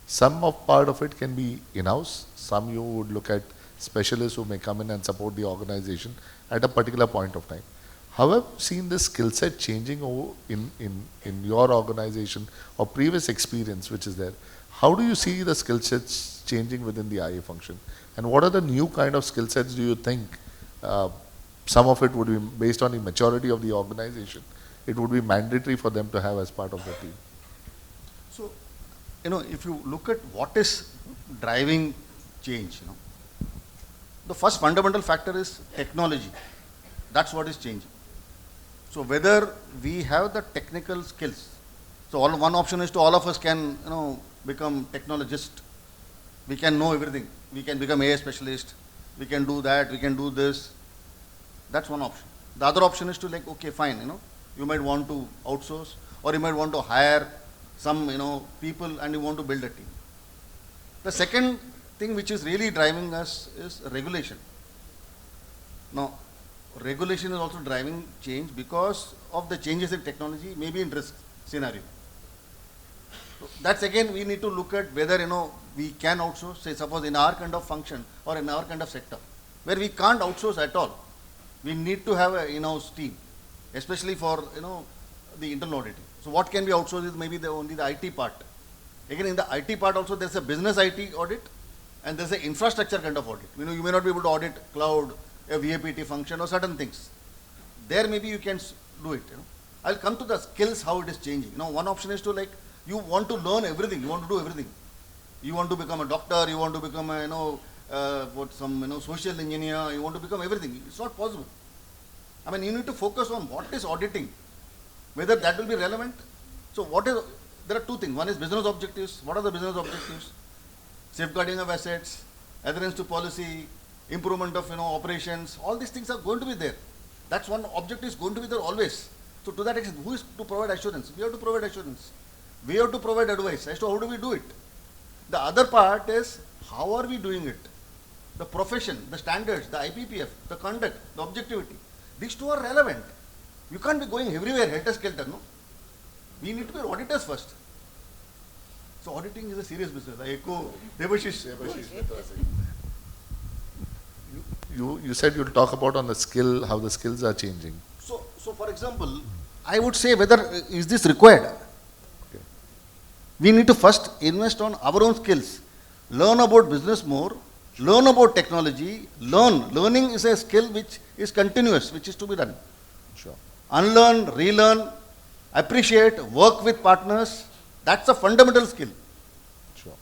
Some of part of it can be in-house. Some you would look at specialists who may come in and support the organization at a particular point of time. However, seen this skill set changing in your organization or previous experience which is there, how do you see the skill sets changing within the IA function? And what are the new kind of skill sets do you think? Some of it would be based on the maturity of the organization. It would be mandatory for them to have as part of the team. So, if you look at what is driving change, the first fundamental factor is technology. That's what is changing. So whether we have the technical skills, so one option is to all of us can, become technologists. We can know everything. We can become AI specialist. We can do that. We can do this. That's one option. The other option is to like, okay, fine, you might want to outsource or you might want to hire some, people and you want to build a team. The second thing which is really driving us is regulation. Now, regulation is also driving change because of the changes in technology, maybe in risk scenario. So that's again, we need to look at whether, we can outsource, say suppose in our kind of function or in our kind of sector, where we can't outsource at all. We need to have an in-house team, especially for, the internal auditing. So what can be outsourced is maybe only the IT part. Again, in the IT part also, there's a business IT audit and there's an infrastructure kind of audit. You may not be able to audit cloud, a VAPT function or certain things. There maybe you can do it. I'll come to the skills, how it is changing. One option is to like, you want to learn everything, you want to do everything. You want to become a doctor, you want to become a, social engineer, you want to become everything. It's not possible. You need to focus on what is auditing, whether that will be relevant. So there are two things. One is business objectives. What are the business objectives? Safeguarding of assets, adherence to policy, improvement of, operations. All these things are going to be there. That's one objective is going to be there always. So to that extent, who is to provide assurance? We have to provide assurance. We have to provide advice as to how do we do it. The other part is how are we doing it? The profession, the standards, the IPPF, the conduct, the objectivity. These two are relevant. You can't be going everywhere helter-skelter, no? We need to be auditors first. So auditing is a serious business. I echo Debashish. You said you'll talk about on the skill, how the skills are changing. So for example, I would say whether is this required? Okay. We need to first invest on our own skills. Learn about business more. Learn about technology. Learning is a skill which is continuous, which is to be done. Sure. Unlearn, relearn, appreciate, work with partners. That's a fundamental skill. Sure.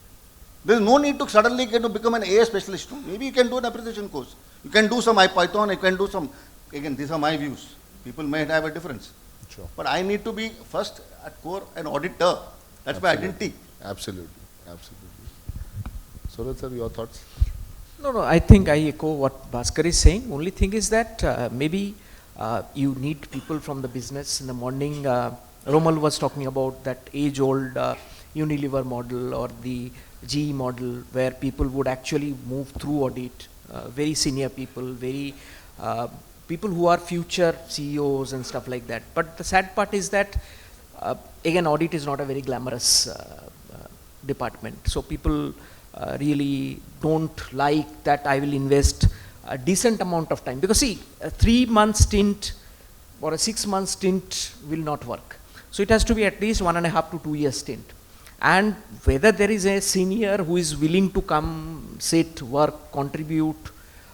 There is no need to suddenly get to become an AI specialist. Maybe you can do an appreciation course. You can do some Python, you can do some, again, these are my views. People may have a difference. Sure. But I need to be first at core an auditor. That's my identity. Absolutely. Surath sir, your thoughts? No, I think I echo what Bhaskar is saying. Only thing is that maybe you need people from the business in the morning. Romal was talking about that age-old Unilever model or the GE model where people would actually move through audit very senior people, very people who are future CEOs and stuff like that. But the sad part is that, again, audit is not a very glamorous department. So people really don't like that I will invest a decent amount of time. Because see, a 3-month stint or a 6-month stint will not work. So it has to be at least 1.5 to 2 year stint. And whether there is a senior who is willing to come, sit, work, contribute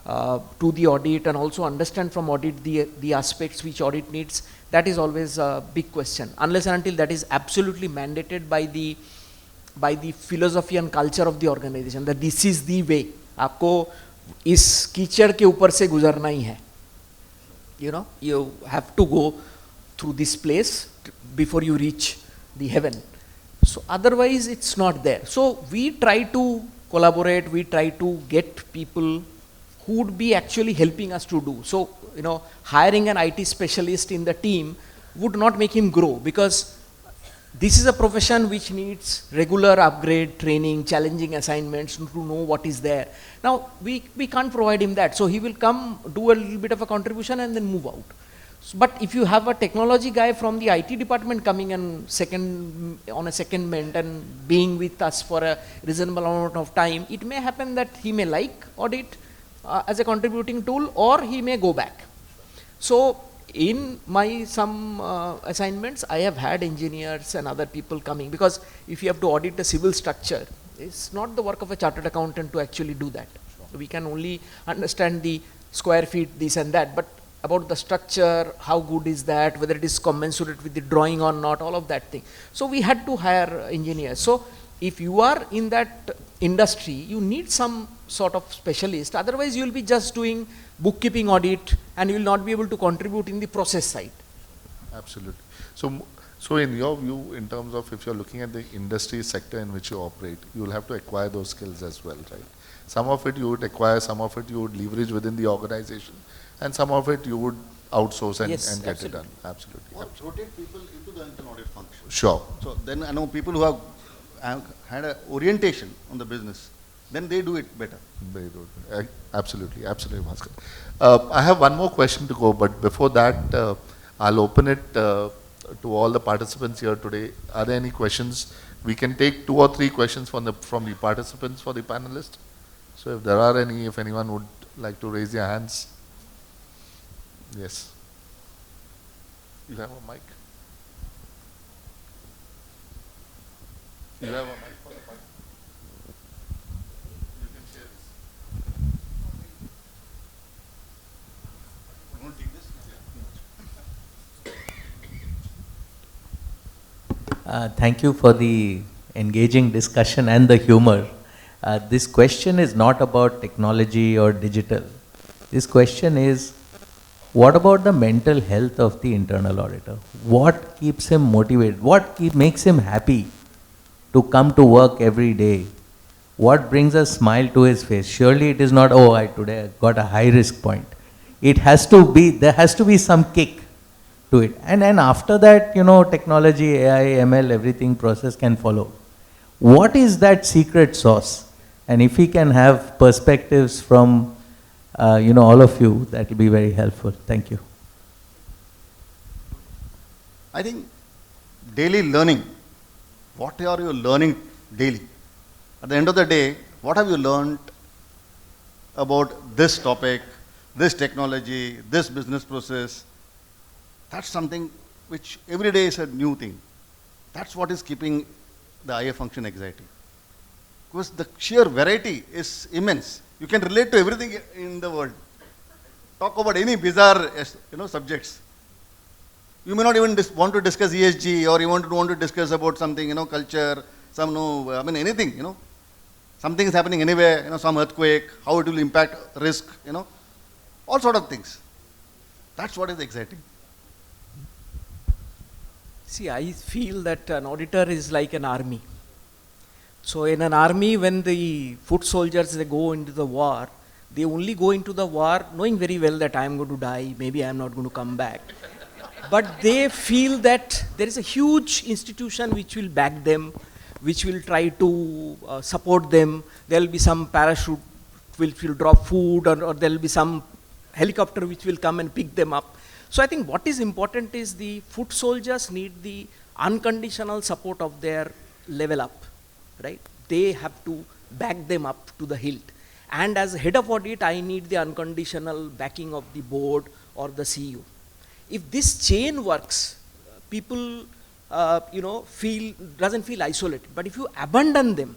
to the audit and also understand from audit the aspects which audit needs, that is always a big question. Unless and until that is absolutely mandated by the philosophy and culture of the organization, that this is the way. आपको इस कीचड़ के ऊपर से गुजरना ही है. You know, you have to go through this place before you reach the heaven. So otherwise it's not there. So we try to collaborate, we try to get people who would be actually helping us to do. So, you know, hiring an IT specialist in the team would not make him grow, because this is a profession which needs regular upgrade, training, challenging assignments to know what is there. Now, we can't provide him that. So he will come, do a little bit of a contribution and then move out. But if you have a technology guy from the IT department coming and on a secondment and being with us for a reasonable amount of time, it may happen that he may like audit as a contributing tool, or he may go back. So in my some assignments, I have had engineers and other people coming, because if you have to audit a civil structure, it's not the work of a chartered accountant to actually do that. Sure. We can only understand the square feet, this and that, but about the structure, how good is that, whether it is commensurate with the drawing or not, all of that thing. So we had to hire engineers. So if you are in that industry, you need some sort of specialist, otherwise you will be just doing bookkeeping audit and you will not be able to contribute in the process side. Absolutely. So in your view, in terms of if you're looking at the industry sector in which you operate, you will have to acquire those skills as well, right? Some of it you would acquire, some of it you would leverage within the organization, and some of it you would outsource and, Yes, and get absolutely. it done. Absolutely. Or Absolutely. rotate people into the internal audit function. Sure. So then I know people who have had an orientation on the business, then they do it better. Very good. Absolutely, Bhaskar. I have one more question to go, but before that, I'll open it to all the participants here today. Are there any questions? We can take 2 or 3 questions from the participants for the panelists. So if there are any, if anyone would like to raise their hands. Yes. You have a mic? You have a mic for the mic? You can share this. You want to take this? Thank you for the engaging discussion and the humor. This question is not about technology or digital. This question is, what about the mental health of the internal auditor? What keeps him motivated? What makes him happy to come to work every day? What brings a smile to his face? Surely it is not, oh, today I got a high risk point. It has to be, there has to be some kick to it. And then after that, you know, technology, AI, ML, everything process can follow. What is that secret sauce? And if we can have perspectives from, you know, all of you, that will be very helpful. Thank you. I think daily learning. What are you learning daily? At the end of the day, what have you learned about this topic, this technology, this business process? That's something which every day is a new thing. That's what is keeping the IA function exciting. Because the sheer variety is immense. You can relate to everything in the world. Talk about any bizarre, you know, subjects. You may not even want to discuss ESG, or you want to discuss about something, you know, culture, some, no, I mean, anything, you know. Something is happening anywhere, you know, some earthquake, how it will impact risk, you know, all sort of things. That's what is exciting. See, I feel that an auditor is like an army. So in an army, when the foot soldiers, they go into the war, they only go into the war knowing very well that I am going to die, maybe I am not going to come back. But they feel that there is a huge institution which will back them, which will try to support them. There will be some parachute which will drop food, or there will be some helicopter which will come and pick them up. So I think what is important is the foot soldiers need the unconditional support of their level up, right? They have to back them up to the hilt. And as head of audit, I need the unconditional backing of the board or the CEO. If this chain works, people, doesn't feel isolated. But if you abandon them,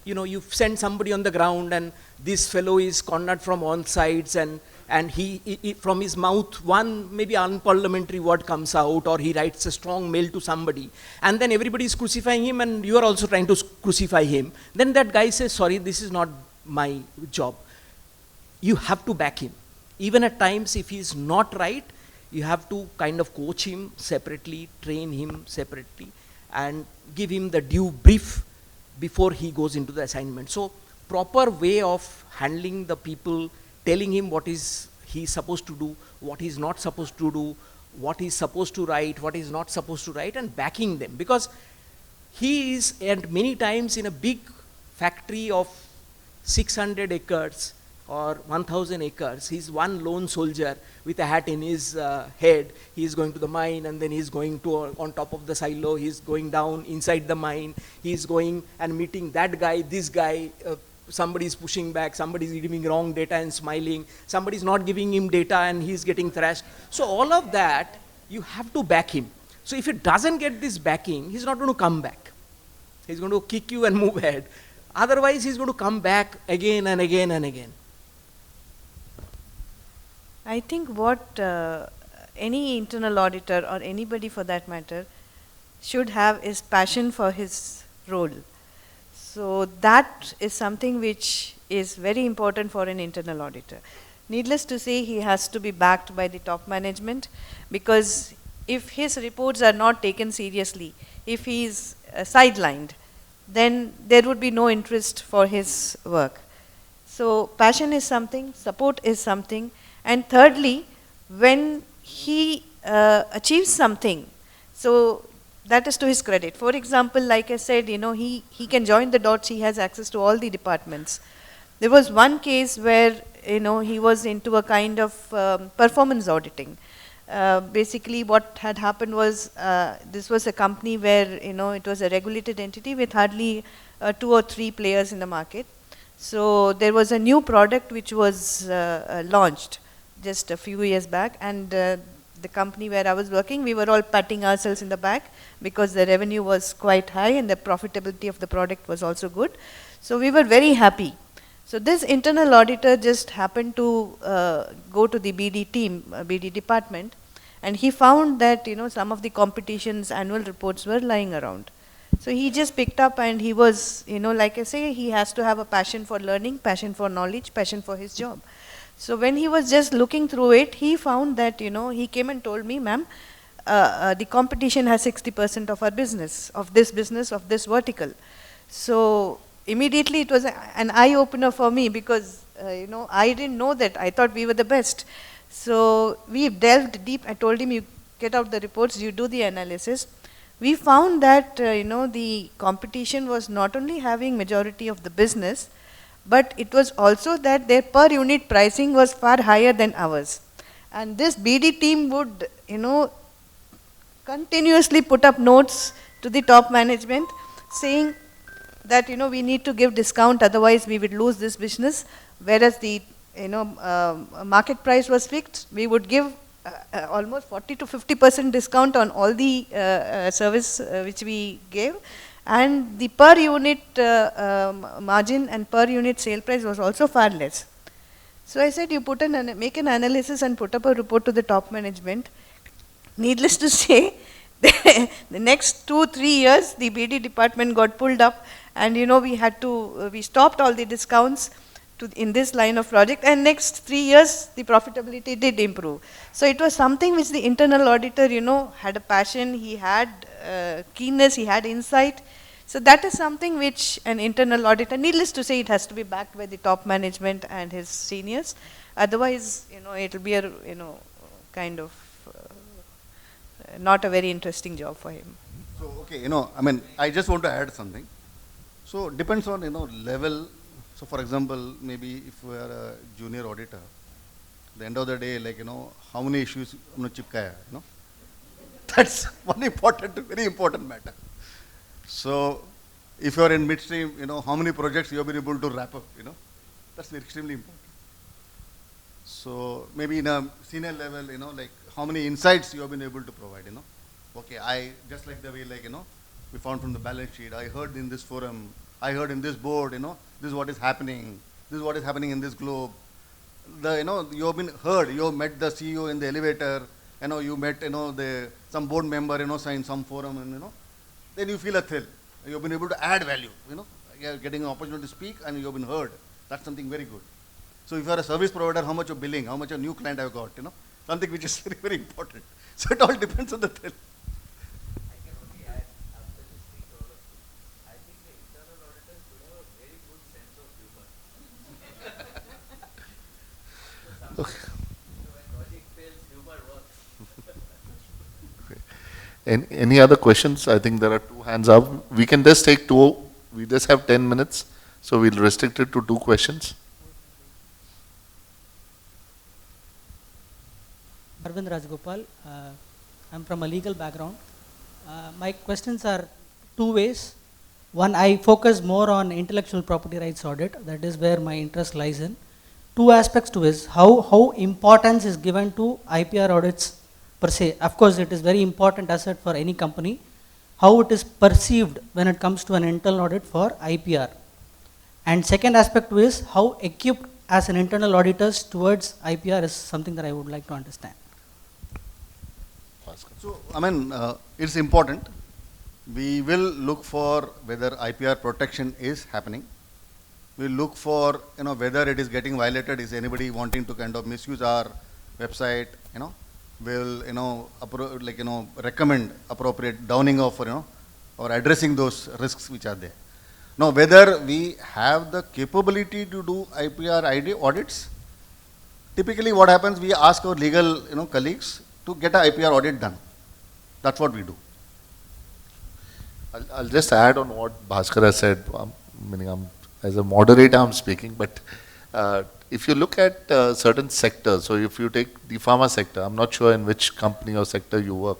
you send somebody on the ground and this fellow is cornered from all sides, and he from his mouth one maybe unparliamentary word comes out, or he writes a strong mail to somebody, and then everybody is crucifying him and you are also trying to crucify him, then that guy says, sorry, this is not my job. You have to back him. Even at times if he is not right, you have to kind of coach him separately, train him separately, and give him the due brief before he goes into the assignment. So proper way of handling the people, telling him what is he supposed to do, what he's not supposed to do, what he's supposed to write, what he's not supposed to write, and backing them. Because he is, and many times in a big factory of 600 acres or 1000 acres, he's one lone soldier with a hat in his head. He's going to the mine, and then he's going to on top of the silo, he's going down inside the mine, he's going and meeting that guy, this guy, somebody is pushing back, somebody is giving wrong data and smiling, somebody is not giving him data and he's getting thrashed. So all of that, you have to back him. So if he doesn't get this backing, he's not going to come back. He's going to kick you and move ahead. Otherwise, he's going to come back again and again and again. I think what any internal auditor, or anybody for that matter, should have is passion for his role. So that is something which is very important for an internal auditor. Needless to say, he has to be backed by the top management, because if his reports are not taken seriously, if he is sidelined, then there would be no interest for his work. So passion is something, support is something, and thirdly, when he achieves something, so that is to his credit. For example, like I said, he can join the dots, he has access to all the departments. There was one case where, he was into a kind of performance auditing. Basically what had happened was, this was a company where, it was a regulated entity with hardly 2 or 3 players in the market. So there was a new product which was launched just a few years back, and the company where I was working, we were all patting ourselves in the back because the revenue was quite high and the profitability of the product was also good. So we were very happy. So this internal auditor just happened to go to the BD team, BD department, and he found that some of the competition's annual reports were lying around. So he just picked up, and he was, like I say, he has to have a passion for learning, passion for knowledge, passion for his job. So when he was just looking through it, he found that, he came and told me, ma'am, the competition has 60% of our business, of this vertical. So immediately it was an eye-opener for me, because, I didn't know that. I thought we were the best. So we delved deep. I told him, you get out the reports, you do the analysis. We found that, the competition was not only having majority of the business, but it was also that their per unit pricing was far higher than ours. And this BD team would, continuously put up notes to the top management saying that, we need to give discount, otherwise we would lose this business. Whereas the, market price was fixed, we would give almost 40 to 50% discount on all the service which we gave. And the per unit margin and per unit sale price was also far less. So I said, you make an analysis and put up a report to the top management. Needless to say, the next 2-3 years, the BD department got pulled up, and we stopped all the discounts in this line of project, and next 3 years, the profitability did improve. So it was something which the internal auditor, had a passion, he had keenness, he had insight. So that is something which an internal auditor, needless to say, it has to be backed by the top management and his seniors. Otherwise, it will be a, kind of not a very interesting job for him. So, okay, I just want to add something. So, depends on, level, So for example, maybe if we are a junior auditor, at the end of the day, like, how many issues humne chipkaya, That's one very important matter. So if you are in midstream, how many projects you have been able to wrap up, that's extremely important. So maybe in a senior level, like how many insights you have been able to provide, Okay, I, just like the way, like, we found from the balance sheet, I heard in this forum, I heard in this board, this is what is happening, this is what is happening in this globe. You have been heard, you have met the CEO in the elevator, you met, some board member, in some forum, and, then you feel a thrill. You have been able to add value, you are getting an opportunity to speak and you have been heard. That's something very good. So if you are a service provider, how much of billing, how much a new client I've got, something which is very, very important. So it all depends on the thrill. I can only add, after listening to all of this, I think the internal auditors should have a very good sense of humor. So when logic fails, humor works. Any other questions? I think there are 2 hands up. We can just take 2. We just have 10 minutes, so we'll restrict it to 2 questions. Arvind Rajgopal. I'm from a legal background. My questions are 2 ways. One, I focus more on intellectual property rights audit. That is where my interest lies in. 2 aspects to is how importance is given to IPR audits per se. Of course, it is very important asset for any company. How it is perceived when it comes to an internal audit for IPR. And second aspect to is how equipped as an internal auditors towards IPR is something that I would like to understand. So, it's important. We will look for whether IPR protection is happening. We'll look for, whether it is getting violated. Is anybody wanting to kind of misuse our website, We'll, recommend appropriate downing of, or addressing those risks which are there. Now, whether we have the capability to do IPR ID audits, typically what happens, we ask our legal, colleagues to get an IPR audit done. That's what we do. I'll just add on what Bhaskar has said. Meaning, as a moderator, I'm speaking, but if you look at certain sectors, so if you take the pharma sector, I'm not sure in which company or sector you work,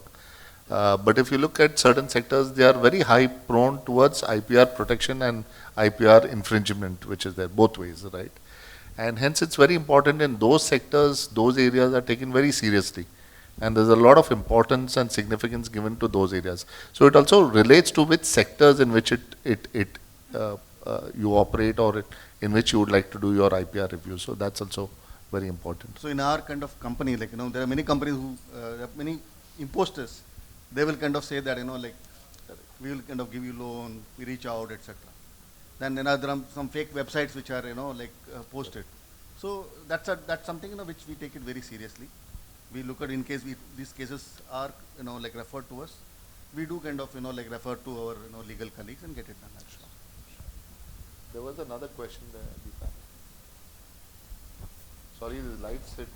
but if you look at certain sectors, they are very high prone towards IPR protection and IPR infringement, which is there both ways, right? And hence it's very important in those sectors, those areas are taken very seriously. And there's a lot of importance and significance given to those areas. So it also relates to which sectors in which you operate or in which you would like to do your IPR review. So that's also very important. So in our kind of company, like, there are many companies who, many imposters, they will kind of say that, we will kind of give you loan, we reach out, etc. Then, there are some fake websites which are, posted. So that's something, which we take it very seriously. We look at in case these cases are, referred to us, we do kind of, refer to our, legal colleagues and get it done. There was another question there. Sorry, the lights is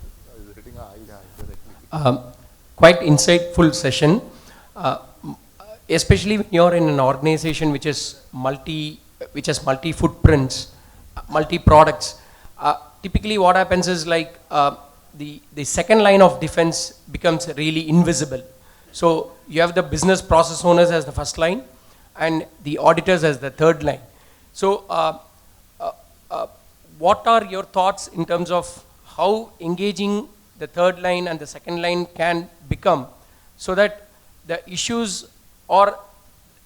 hitting our eyes directly. Quite insightful session, especially when you're in an organization which has multi footprints, multi products. Typically, what happens is like the second line of defense becomes really invisible. So you have the business process owners as the first line, and the auditors as the third line. So, what are your thoughts in terms of how engaging the third line and the second line can become, so that the issues or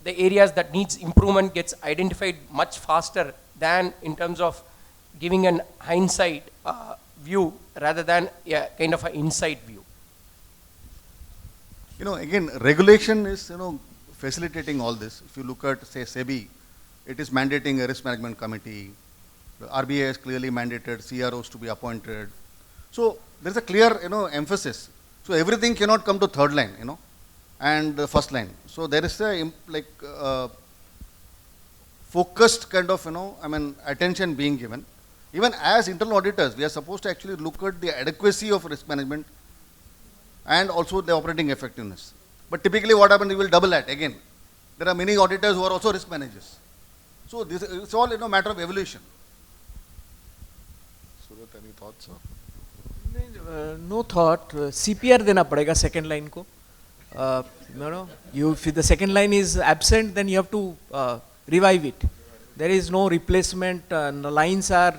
the areas that needs improvement gets identified much faster than in terms of giving an hindsight view rather than a kind of an inside view? Again, regulation is, facilitating all this. If you look at, say, SEBI, it is mandating a risk management committee. The RBI has clearly mandated CROs to be appointed. So there's a clear, emphasis. So everything cannot come to third line, and the first line. So there is a focused kind of, attention being given. Even as internal auditors, we are supposed to actually look at the adequacy of risk management and also the operating effectiveness. But typically what happens, we will double that again. There are many auditors who are also risk managers. So this it's all matter of evolution. Surath, any thoughts? Or? No thought. CPR देना पड़ेगा second line को. If the second line is absent, then you have to revive it. There is no replacement. The lines are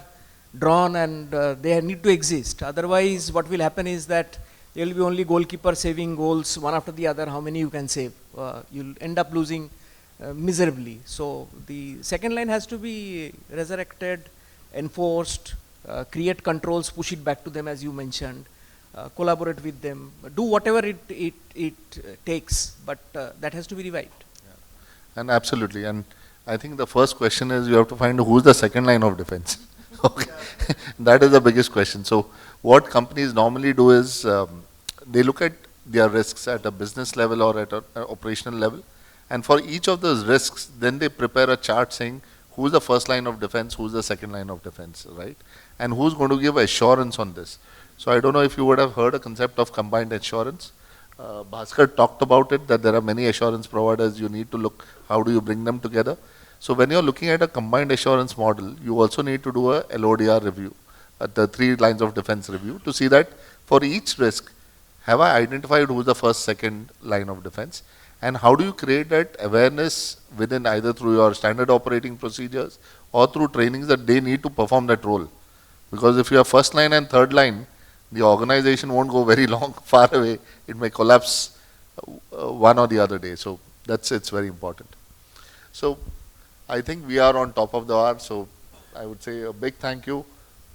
drawn and they need to exist. Otherwise, what will happen is that there will be only goalkeeper saving goals one after the other. How many you can save? You'll end up losing miserably. So the second line has to be resurrected, enforced, create controls, push it back to them as you mentioned, collaborate with them, do whatever it takes, but that has to be revived. Yeah. And absolutely. And I think the first question is you have to find who's the second line of defense. Okay. That is the biggest question. So what companies normally do is they look at their risks at a business level or at an operational level. And for each of those risks, then they prepare a chart saying who's the first line of defense, who's the second line of defense, right? And who's going to give assurance on this. So I don't know if you would have heard a concept of combined assurance. Bhaskar talked about it, that there are many assurance providers. You need to look, how do you bring them together? So when you're looking at a combined assurance model, you also need to do a LODR review, the 3 lines of defense review, to see that for each risk, have I identified who's the first, second line of defense? And how do you create that awareness within, either through your standard operating procedures or through trainings, that they need to perform that role? Because if you have first line and third line, the organization won't go very long, far away. It may collapse one or the other day. So it's very important. So I think we are on top of the hour. So I would say a big thank you,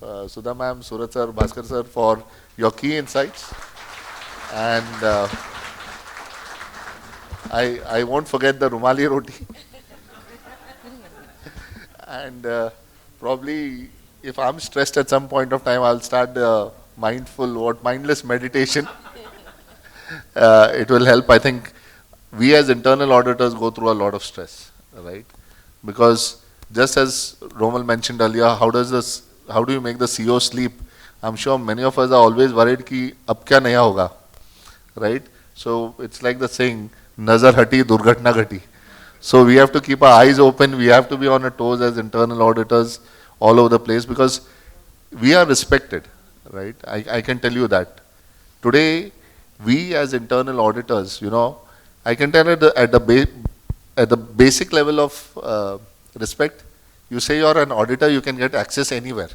Sudha ma'am, Surath sir, Bhaskar sir, for your key insights. And I won't forget the Rumali roti. And probably if I'm stressed at some point of time, I'll start mindless meditation. It will help. I think we as internal auditors go through a lot of stress, right? Because just as Romal mentioned earlier, how do you make the CEO sleep? I'm sure many of us are always worried ki ab kya naya hoga, right? So it's like the saying, nazar hati, durghatna ghati. So we have to keep our eyes open. We have to be on our toes as internal auditors all over the place, because we are respected, right? I can tell you that. Today, we as internal auditors, I can tell at the basic level of respect, you say you're an auditor, you can get access anywhere,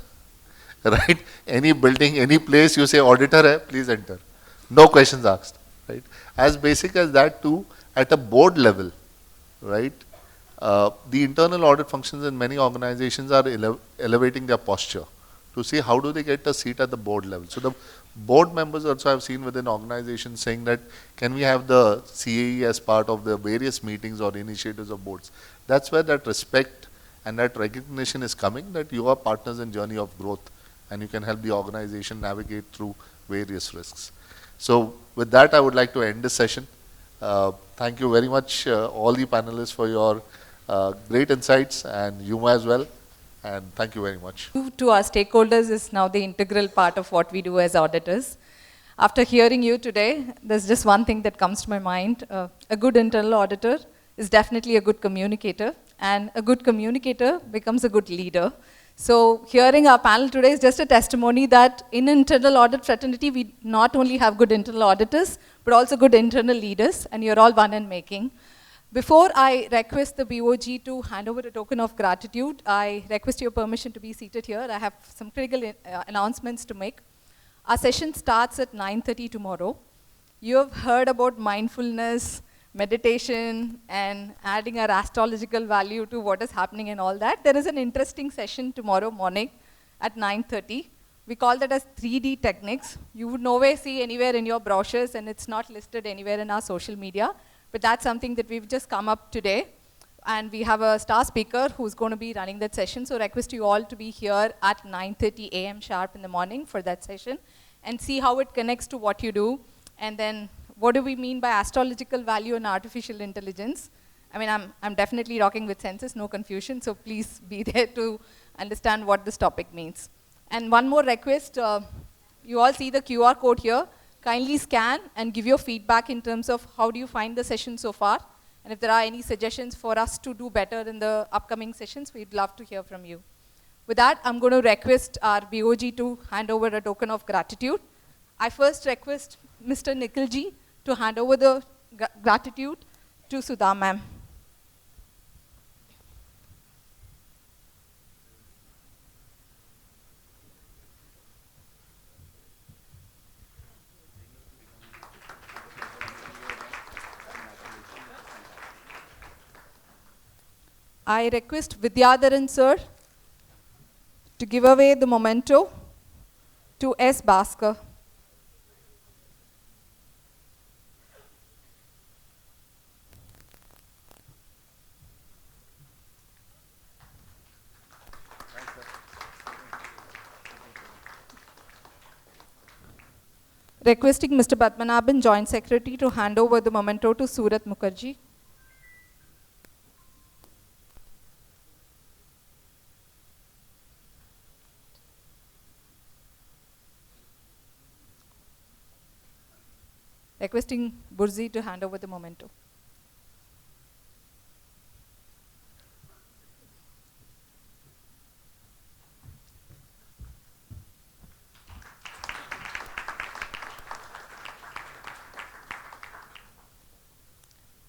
right? Any building, any place, you say auditor hai, please enter. No questions asked, right? As basic as that too, at a board level, right? The internal audit functions in many organizations are elevating their posture to see how do they get a seat at the board level. So the board members also I've seen within organizations saying that, can we have the CAE as part of the various meetings or initiatives of boards? That's where that respect and that recognition is coming, that you are partners in journey of growth and you can help the organization navigate through various risks. So with that, I would like to end this session. Thank you very much, all the panelists, for your great insights, and you as well. And thank you very much. To our stakeholders is now the integral part of what we do as auditors. After hearing you today, there's just one thing that comes to my mind. A good internal auditor is definitely a good communicator, and a good communicator becomes a good leader. So hearing our panel today is just a testimony that in internal audit fraternity, we not only have good internal auditors, but also good internal leaders, and you're all one in making. Before I request the BOG to hand over a token of gratitude, I request your permission to be seated here. I have some critical announcements to make. Our session starts at 9:30 tomorrow. You have heard about mindfulness, meditation, and adding our astrological value to what is happening and all that. There is an interesting session tomorrow morning at 9:30. We call that as 3D techniques. You would nowhere see anywhere in your brochures, and it's not listed anywhere in our social media. But that's something that we've just come up today. And we have a star speaker who's going to be running that session. So I request you all to be here at 9:30 a.m. sharp in the morning for that session and see how it connects to what you do. And then what do we mean by astrological value and artificial intelligence? I mean, I'm definitely rocking with senses, no confusion. So please be there to understand what this topic means. And one more request, you all see the QR code here. Kindly scan and give your feedback in terms of how do you find the session so far. And if there are any suggestions for us to do better in the upcoming sessions, we'd love to hear from you. With that, I'm going to request our BOG to hand over a token of gratitude. I first request Mr. Nikhilji to hand over the gratitude to Sudha ma'am. I request Vidyadharan sir to give away the memento to S.Bhaskar. Requesting Mr. Padmanabhan, Joint Secretary, to hand over the memento to Surath Mukherjee. Requesting Burzi to hand over the memento.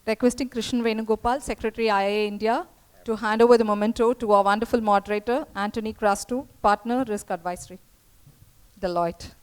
Requesting Krishnan Venugopal, Secretary IA India, to hand over the memento to our wonderful moderator, Anthony Crasto, Partner, Risk Advisory, Deloitte.